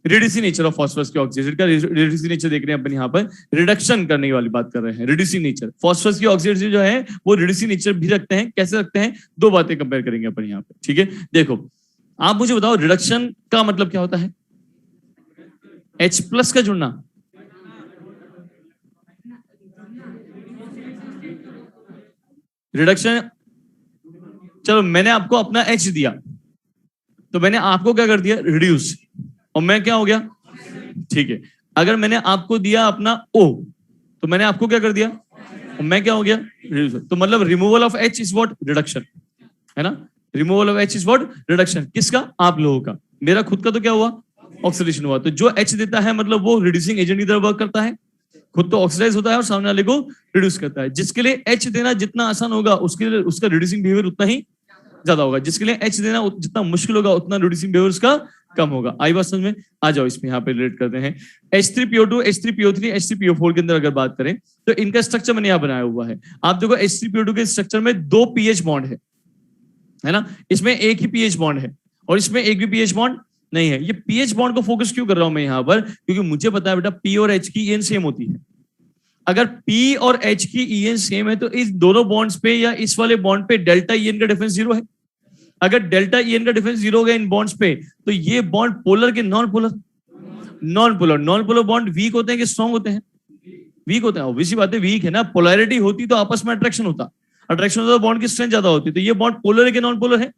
रिड्यूसिंग नेचर ऑफ फास्फोरस के ऑक्सीडेशन का। रिड्यूसिंग नेचर देख रहे हैं अपन यहाँ पर, रिडक्शन करने वाली बात कर रहे हैं। रिड्यूसिंग नेचर फास्फोरस की ऑक्सीडेशन जो है वो रिड्यूसिंग नेचर भी रखते हैं। कैसे रखते हैं, 2 बातें कंपेयर करेंगे अपन यहाँ पे, ठीक है। देखो आप मुझे बताओ रिडक्शन का मतलब क्या होता है, H+ का जुड़ना, रिडक्शन। चलो मैंने आपको अपना H दिया तो मैंने आपको क्या कर दिया, रिड्यूस, और मैं क्या हो गया, ठीक है। अगर मैंने आपको दिया अपना O तो मैंने आपको क्या कर दिया, और मैं क्या हो गया, रिड्यूस। तो मतलब removal of H is what, reduction, है ना। Removal of H is what, reduction. किसका, आप लोगों का। मेरा खुद का तो क्या हुआ, ऑक्सीडेशन हुआ। तो जो H देता है मतलब वो रिड्यूसिंग एजेंट की तरह वर्क करता है, खुद तो ऑक्सीडाइज होता है और सामने वाले को रिड्यूस करता है। जिसके लिए H देना जितना आसान होगा उसके लिए उसका रिड्यूसिंग बिहेवियर उतना ही ज्यादा होगा। जिसके लिए H देना जितना मुश्किल होगा उतना रिड्यूसिंग बिहेवियर उसका कम होगा। आई बात समझ में। आ जाओ इसमें यहाँ पे रिलेट करते हैं। H3PO2 H3PO3 H3PO4 के अंदर अगर बात करें तो इनका स्ट्रक्चर मैंने यहाँ बनाया हुआ है। आप देखो H3PO2 के स्ट्रक्चर में 2 pH बॉन्ड है ना। इसमें एक ही pH बॉन्ड है और इसमें एक भी pH बॉन्ड नहीं है। ये pH बॉन्ड को फोकस क्यों कर रहा हूं मैं यहाँ पर, क्योंकि मुझे पता है बेटा P और H की EN सेम होती है। अगर P और H की EN सेम है तो इस दोनों बॉन्ड्स पे या इस वाले बॉन्ड पे डेल्टा EN का डिफरेंस 0 है। अगर डेल्टा EN का डिफरेंस 0 हो गया इन बॉन्ड्स पे तो ये बॉन्ड पोलर के non polar, non polar bond weak होते हैं कि स्ट्रॉन्ग होते हैं, वीक होते हैं। ऑब्वियसली बात है वीक है ना। पोलैरिटी होती तो आपस में अट्रैक्शन होता, अट्रैक्शन होता तो बॉन्ड की स्ट्रेंथ ज्यादा होती। तो ये बॉन्ड पोलर है कि नॉन पोलर है,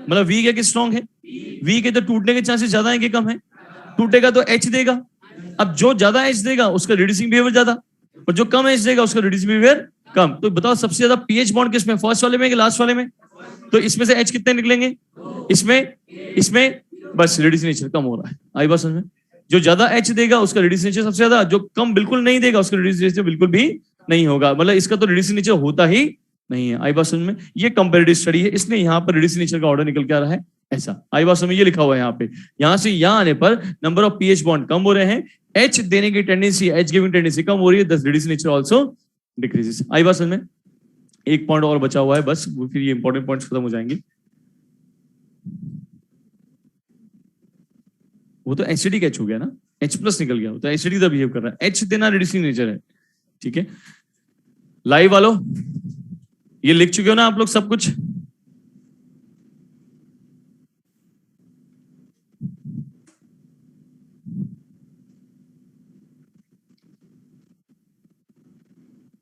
मतलब वीक है कि स्ट्रॉन्ग है, वीक है तो टूटने के चांसेस ज्यादा है कि कम है, टूटेगा तो H देगा। अब जो ज्यादा H देगा उसका रिड्यूसिंग बिहेवियर ज्यादा, और जो कम H देगा उसका रिड्यूसिंग बिहेवियर कम। तो बताओ सबसे ज्यादा pH बॉन्ड किसमें, फर्स्ट वाले में कि लास्ट वाले में। तो इसमें से H कितने निकलेंगे, इसमें बस रिड्यूसिंग नेचर कम हो रहा है। आई बात समझ में। जो ज्यादा H देगा उसका रिड्यूसिंग नेचर सबसे ज्यादा, जो कम बिल्कुल नहीं देगा उसका रिड्यूसिंग नेचर बिल्कुल भी नहीं होगा, मतलब इसका तो रिड्यूसिंग नेचर होता ही नहीं है। आई बात समझ में। ये कंपैरेटिव स्टडी है, इसलिए यहाँ पर रिड्यूसिंग नेचर का ऑर्डर निकल के आ रहा है ऐसा। आई बात समझ में। ये लिखा हुआ है यहाँ पे, यहाँ से यहाँ आने पर नंबर ऑफ pH बॉन्ड कम हो रहे हैं, H देने की टेंडेंसी, H गिविंग टेंडेंसी कम हो रही है, दस रिड्यूसिंग नेचर आल्सो डिक्रीजेस। आई बात समझ में। एक पॉइंट और बचा हुआ है बस, फिर ये इंपॉर्टेंट पॉइंट्स खत्म हो जाएंगे। वो तो एसिडिक H हो गया ना, H प्लस निकल गया, वो तो एसिडिक सा बिहेव कर रहा है, H देना रेड्यूसिंग नेचर है, ठीक है। लाइव वालों, ये लिख चुके हो ना आप लोग सब कुछ?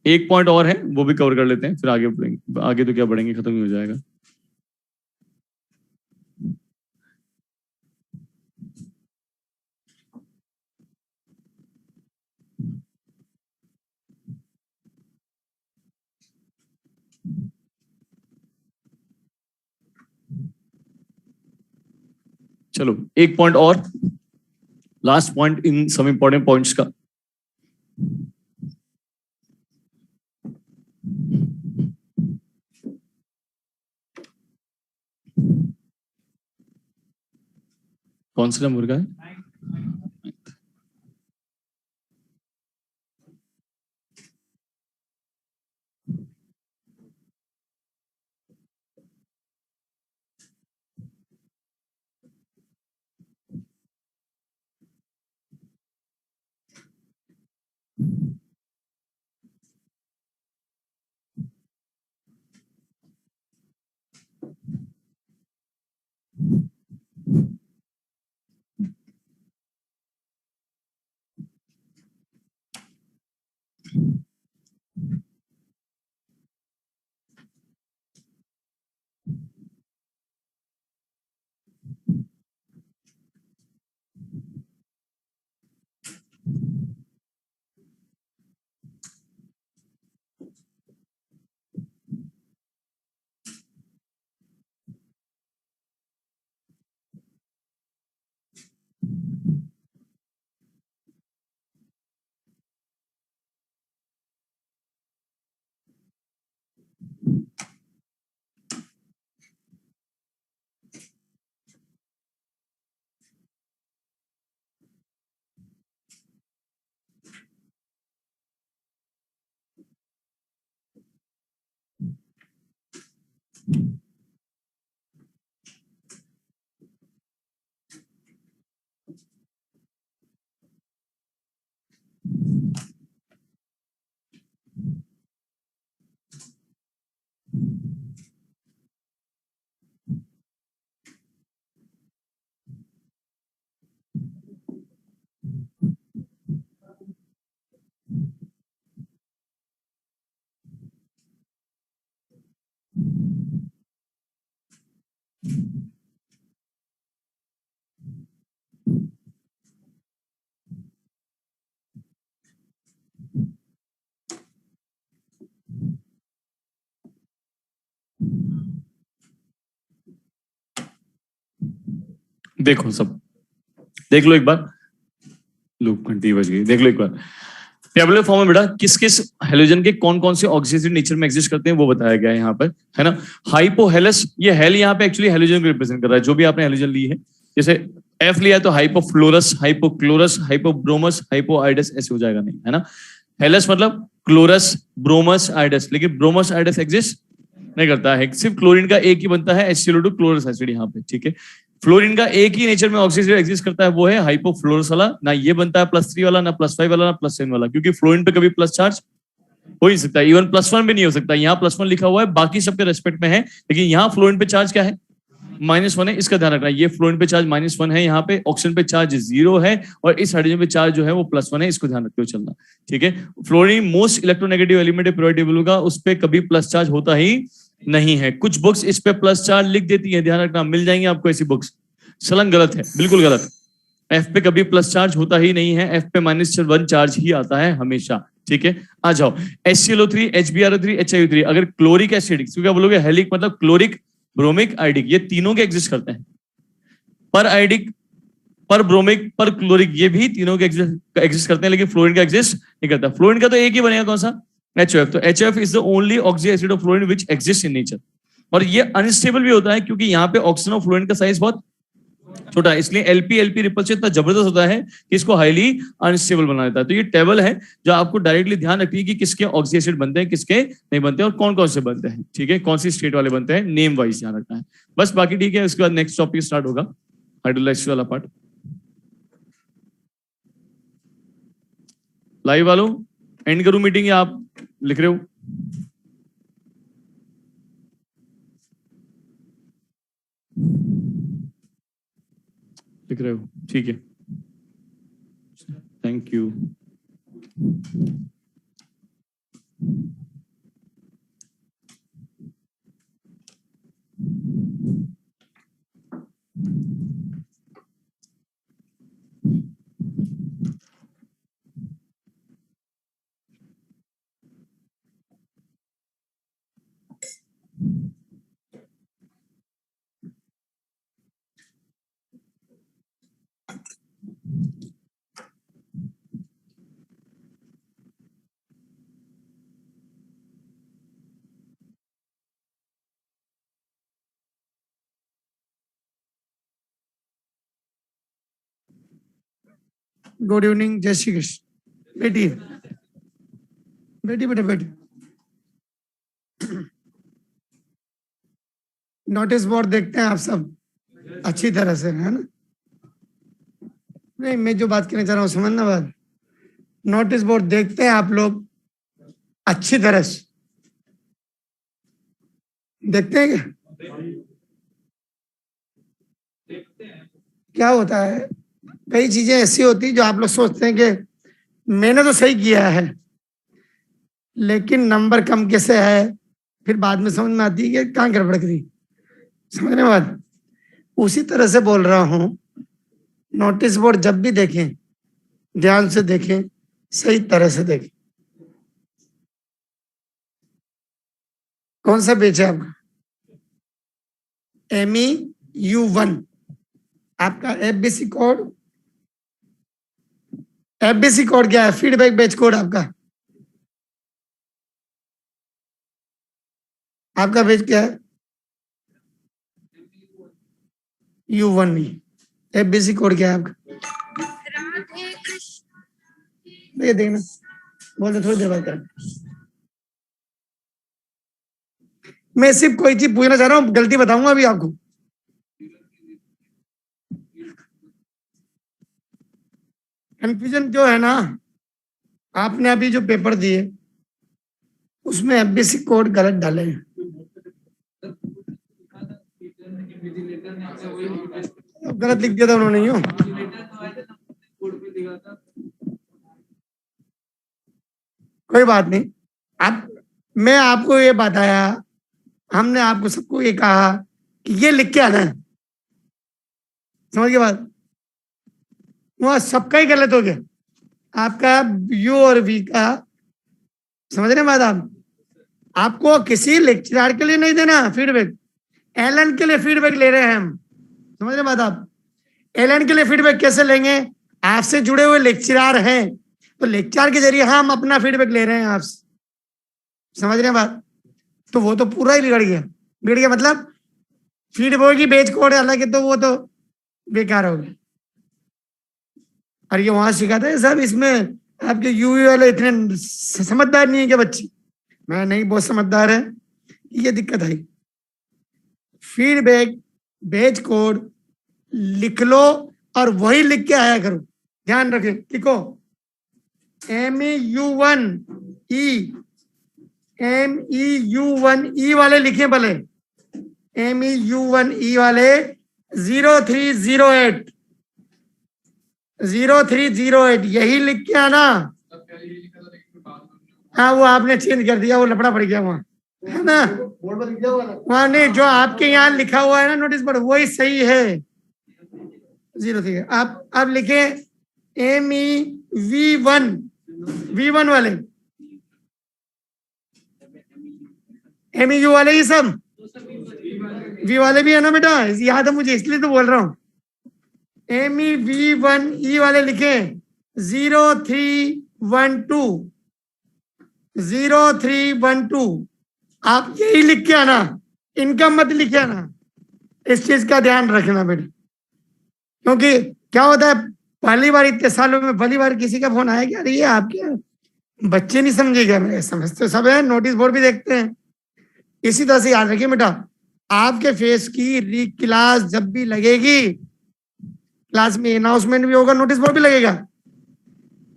एक पॉइंट और है, वो भी कवर कर लेते हैं, फिर आगे बढ़ेंगे। आगे तो क्या बढ़ेंगे, खत्म ही हो जाएगा। चलो एक पॉइंट और, last point in some important points का। कौन सा नंबर का है? देखो सब, देख लो एक बार, लो घंटी बज गई, देख लो एक बार। टेबुलर फॉर्म में बेटा किस किस हेलोजन के कौन कौन से ऑक्सीजन नेचर में एग्जिस्ट करते हैं वो बताया गया है यहाँ पर, है ना। हाइपोहेलस, ये हेल यहाँ पे एक्चुअली हेलोजन को रिप्रेजेंट कर रहा है, जो भी आपने हेलोजन ली है। जैसे एफ लिया है तो हाइपोफ्लोरस, हाइपोक्लोरस, हाइपोब्रोमस, हाइपोआइडस, ऐसे हो जाएगा नहीं, है ना। हेलस मतलब क्लोरस, ब्रोमस, आइडस, लेकिन ब्रोमस आइडस एग्जिस्ट नहीं करता है, सिर्फ क्लोरीन का एक ही बनता है, HCl2 क्लोरस एसिड यहाँ पे, ठीक है। फ्लोरीन का एक ही नेचर में ऑक्सीजन एग्जिस्ट करता है, वो है हाइपोफ्लोरस वाला, ना ये बनता है +3 वाला, ना +5 वाला, ना +7 वाला, क्योंकि फ्लोरीन पे कभी प्लस चार्ज हो ही सकता है, इवन +1 भी नहीं हो सकता। यहाँ +1 लिखा हुआ है, बाकी सबके रेस्पेक्ट में है, लेकिन यहाँ फ्लोरीन पे चार्ज क्या है, -1 है, इसका ध्यान रखना। ये फ्लोरीन पे चार्ज -1 है, यहाँ पे ऑक्सीजन पे चार्ज 0 है, और इस हाइड्रोजन पे चार्ज जो है वो +1 है, इसको ध्यान रखते हुए चलना, ठीक है। फ्लोरीन मोस्ट इलेक्ट्रोनेगेटिव एलिमेंट है पीरियोडिक टेबल का, उस पर कभी प्लस चार्ज होता ही नहीं है। कुछ बुक्स इस पे प्लस चार्ज लिख देती है, ध्यान रखना, मिल जाएंगे आपको ऐसी बुक्स, सलन गलत है, बिल्कुल गलत। एफ पे कभी प्लस चार्ज होता ही नहीं है, एफ पे -1 चार्ज ही आता है हमेशा, ठीक है। आ जाओ, HClO3, HbRO3, HIO3, अगर क्लोरिक एसिड, क्या बोलोगे, हेलिक मतलब क्लोरिक, ब्रोमिक, आइडिक, ये तीनों के एग्जिस्ट करते हैं। पर आइडिक, पर ब्रोमिक, पर क्लोरिक, ये भी तीनों के एग्जिस्ट करते हैं, लेकिन फ्लोरीन का एग्जिस्ट नहीं करता। फ्लोरीन का तो एक ही बनेगा, कौन सा, HF। तो HF is the only oxy acid of fluorine which exist in nature, और ये अनस्टेबल भी होता है, क्योंकि यहाँ पे ऑक्सीजन और फ्लोरीन का साइज बहुत छोटा है, इसलिए LP रिपल्शन इतना जबरदस्त होता है कि इसको हाईली अनस्टेबल बना देता है। तो ये टेबल है जो आपको डायरेक्टली ध्यान रखनी है कि किसके ऑक्सी एसिड बनते हैं, किसके नहीं बनते, और कौन कौन से बनते हैं, ठीक है, कौन सी स्टेट वाले बनते हैं, नेम वाइज ध्यान रखना है बस। बाकी ठीक है, उसके बाद नेक्स्ट टॉपिक स्टार्ट होगा, हाइड्रोलाइसिस वाला पार्ट। लाइव वालों एंड करूं मीटिंग या आप लिख रहे हो? लिख रहे हो, ठीक है, थैंक यू। गुड इवनिंग, जय श्री कृष्ण। बेटी बेटी बेटे बेटी, नोटिस बोर्ड देखते हैं आप सब अच्छी तरह से, है ना? नहीं, मैं जो बात कहना चाह रहा हूँ समझना बात। नोटिस बोर्ड देखते हैं आप लोग अच्छी तरह से, देखते हैं क्या होता है? कई चीजें ऐसी होती जो आप लोग सोचते हैं कि मैंने तो सही किया है, लेकिन नंबर कम कैसे है, फिर बाद में समझ में आती है कि कहाँ गड़बड़ करी। समझने बात? उसी तरह से बोल रहा हूं, नोटिस बोर्ड जब भी देखें ध्यान से देखें, सही तरह से देखें। कौन सा पेज है आपका? MEU1 आपका FBC कोड। FBC कोड क्या है? फीडबैक बैच कोड आपका। आपका पेज क्या है? U1। FBC कोड क्या है आपका? भैया देखना, बोल दो थोड़ी देर बाद कर। मैं सिर्फ कोई चीज पूछना चाह रहा हूँ, गलती बताऊंगा अभी आपको। कंफ्यूजन जो है ना, आपने अभी जो पेपर दिए उसमें FBC कोड गलत डाले हैं। गलत लिख दिया था उन्होंने यूं। कोई बात नहीं, आप, मैं आपको ये बताया, हमने आपको सबको ये कहा कि ये लिख के आना है। समझ के बाद वहां सबका ही गलत हो गया, आपका यू और वी का। समझ रहे बात? आप, आपको किसी लेक्चरर के लिए नहीं देना फीडबैक, एलन के लिए फीडबैक ले रहे हैं हम। समझ रहे बात? आप एलन के लिए फीडबैक कैसे लेंगे? आपसे जुड़े हुए लेक्चरर हैं, तो लेक्चर के जरिए हम अपना फीडबैक ले रहे हैं आपसे। समझ रहे हैं बात? तो वो तो पूरा ही बिगड़ गया। बिगड़ गया मतलब फीडबैक की बेच कोड अलग है, तो वो तो बेकार हो गया। और ये वहां सिखाता है सब, इसमें आपके यूवी वाले इतने समझदार नहीं है क्या बच्चे? मैं नहीं, बहुत समझदार है। ये दिक्कत आई। फीडबैक बेच कोड लिख लो और वही लिख के आया करो। ध्यान रखें, लिखो MEU1E, MEU1E वाले लिखे भले, MEU1E वाले 0308 0308 यही लिख के आना। हाँ, वो आपने चेंज कर दिया, वो लफड़ा पड़ गया वहाँ, है ना? वहाँ नहीं, जो आपके यहाँ लिखा हुआ है ना नोटिस बोर्ड, वही सही है। 03 आप लिखे MEV1, V1 वाले, MEU वाले ही सब, वी वाले भी है ना बेटा, याद है मुझे, इसलिए तो बोल रहा हूँ। MEV1E वाले लिखे 0312 0312। आप यही लिख के आना, इनका मत लिखे आना। इस चीज का ध्यान रखना बेटा, क्योंकि क्या होता है, पहली बार इतने सालों में पहली बार किसी का फोन आया कि अरे ये आपके बच्चे नहीं समझेगा। मैं समझते सब है, नोटिस बोर्ड भी देखते हैं। इसी तरह से याद रखिए बेटा, आपके फेस की री क्लास जब भी लगेगी, क्लास में अनाउंसमेंट भी होगा, नोटिस बोर्ड भी लगेगा।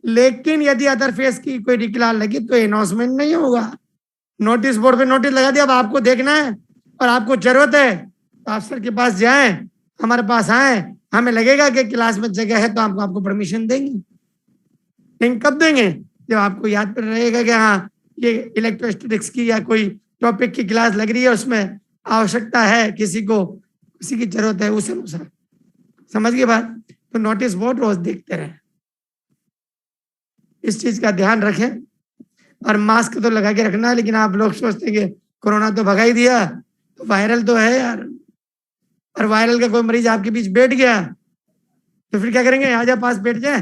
लेकिन यदि अदर फेस की कोई डिक्लार लगी तो अनाउंसमेंट नहीं होगा। नोटिस बोर्ड पे नोटिस लगा दिया, अब आपको देखना है और आपको जरूरत है तो अफसर के पास जाएं, हमारे पास आए, हमें लगेगा कि क्लास में जगह है तो हम आपको परमिशन देंगे। लेकिन कब देंगे? जब आपको याद पर रहेगा कि हाँ ये इलेक्ट्रोस्टैटिक्स की या कोई टॉपिक की क्लास लग रही है, उसमें आवश्यकता है, किसी को किसी की जरूरत है उस अनुसार। समझ गए बात? तो नोटिस बोर्ड रोज देखते रहे, इस चीज का ध्यान रखें। और मास्क तो लगा के रखना है, लेकिन आप लोग सोचते हैं कि कोरोना तो भगा ही दिया, तो वायरल तो है यार, और वायरल का कोई मरीज आपके बीच बैठ गया तो फिर क्या करेंगे? आजा पास बैठ जाए,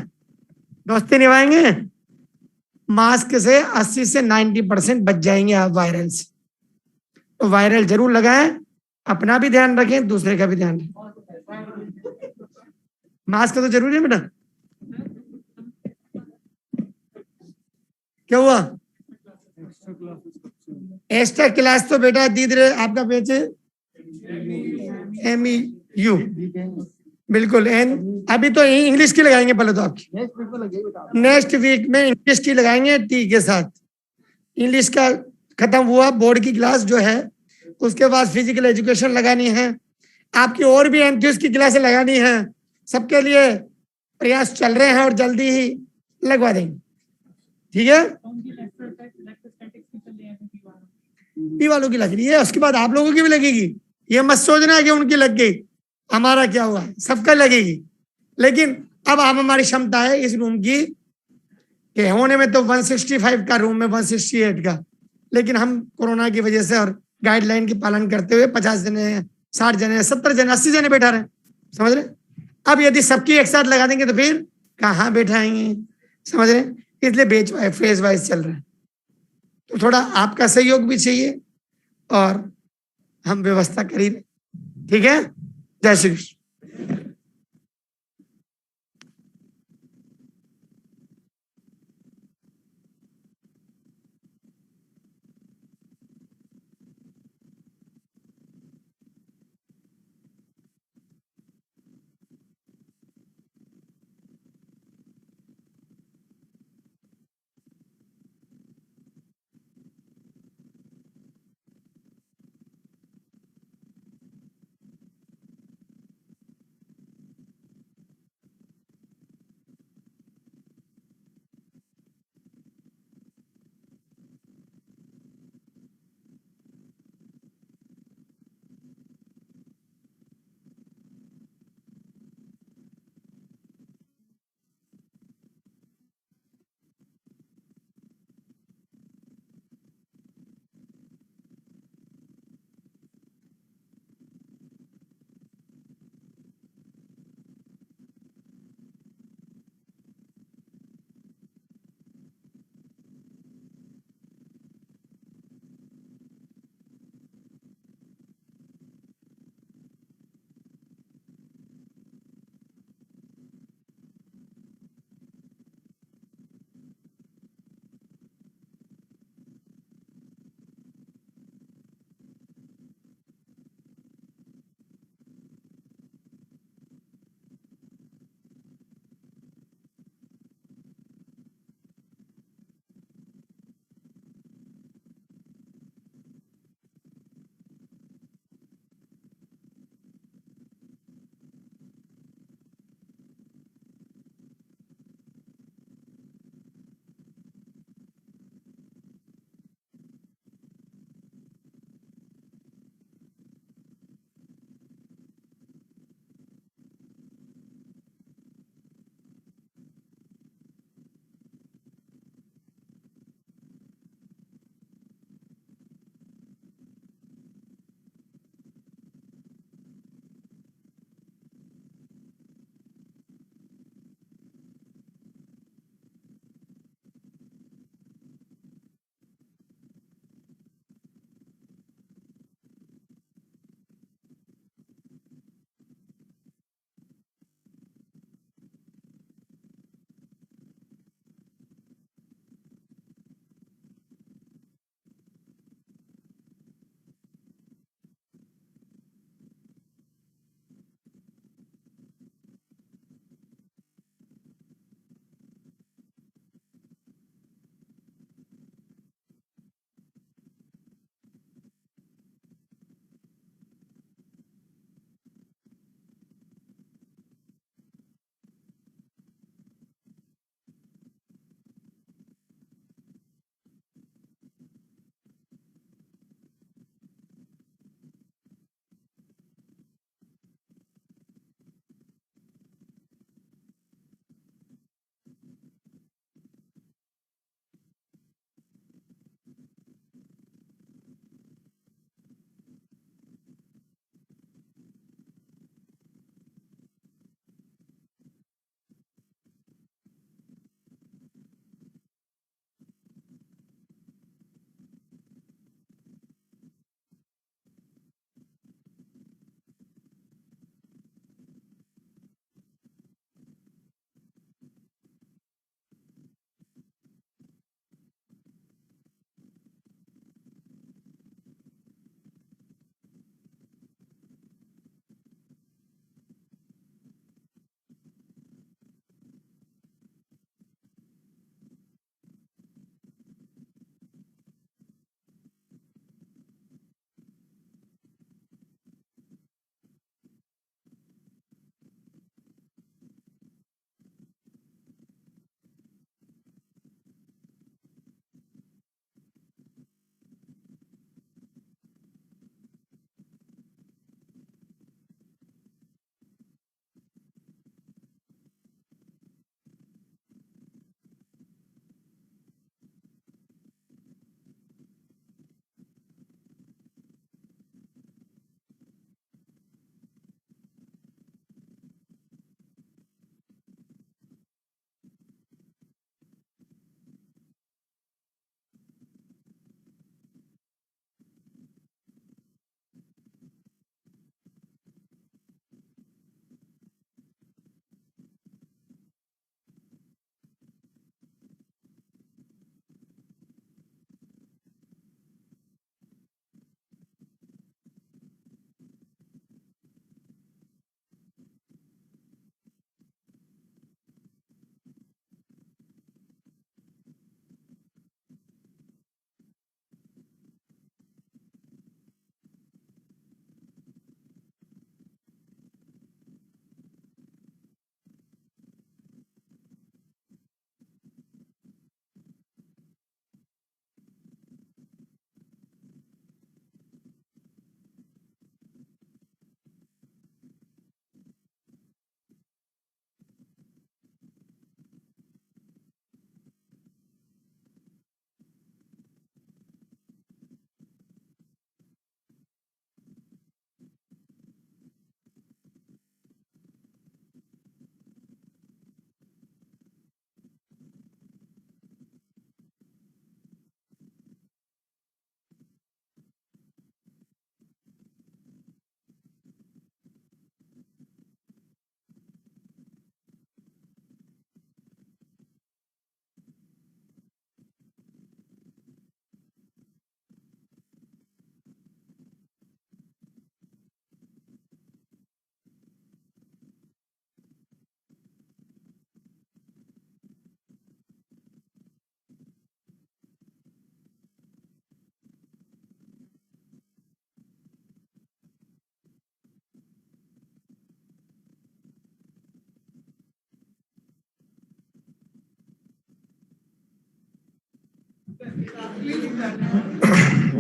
दोस्ती निभाएंगे? मास्क से 80 से 90% बच जाएंगे आप वायरल से। तो वायरल जरूर लगाएं, अपना भी ध्यान रखें, दूसरे का भी ध्यान रखें। मास्क तो जरूरी है बेटा। क्या हुआ? एक्स्ट्रा क्लास तो बेटा दीदी रे, आपका पेज MEU, बिल्कुल। एन अभी तो इंग्लिश की लगाएंगे पहले तो, आपकी नेक्स्ट वीक में इंग्लिश की लगाएंगे टी के साथ। इंग्लिश का खत्म हुआ, बोर्ड की क्लास जो है, उसके बाद फिजिकल एजुकेशन लगानी है, आपकी और भी एमटीएस की क्लासें लगानी है। सबके लिए प्रयास चल रहे हैं और जल्दी ही लगवा देंगे, ठीक है? पी वालों की लग रही है, उसके बाद आप लोगों की भी लगेगी। ये मत सोचना कि उनकी लग गई, हमारा क्या हुआ, सबका लगेगी। लेकिन अब हम हमारी क्षमता है इस रूम की कि होने में तो 165 का रूम में 168 का, लेकिन हम कोरोना की वजह से और गाइडलाइन की पालन करते हुए 50 जने, 60 जने, 70 जने, 80 जने बैठा रहे। समझ रहे? अब यदि सबकी एक साथ लगा देंगे तो फिर कहाँ बैठाएंगे? समझ रहे? इसलिए बेच फेज वाइज चल रहा है, तो थोड़ा आपका सहयोग भी चाहिए और हम व्यवस्था करें, ठीक है? जय श्री कृष्ण।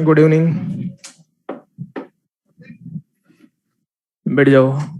Good evening. बैठ जाओ।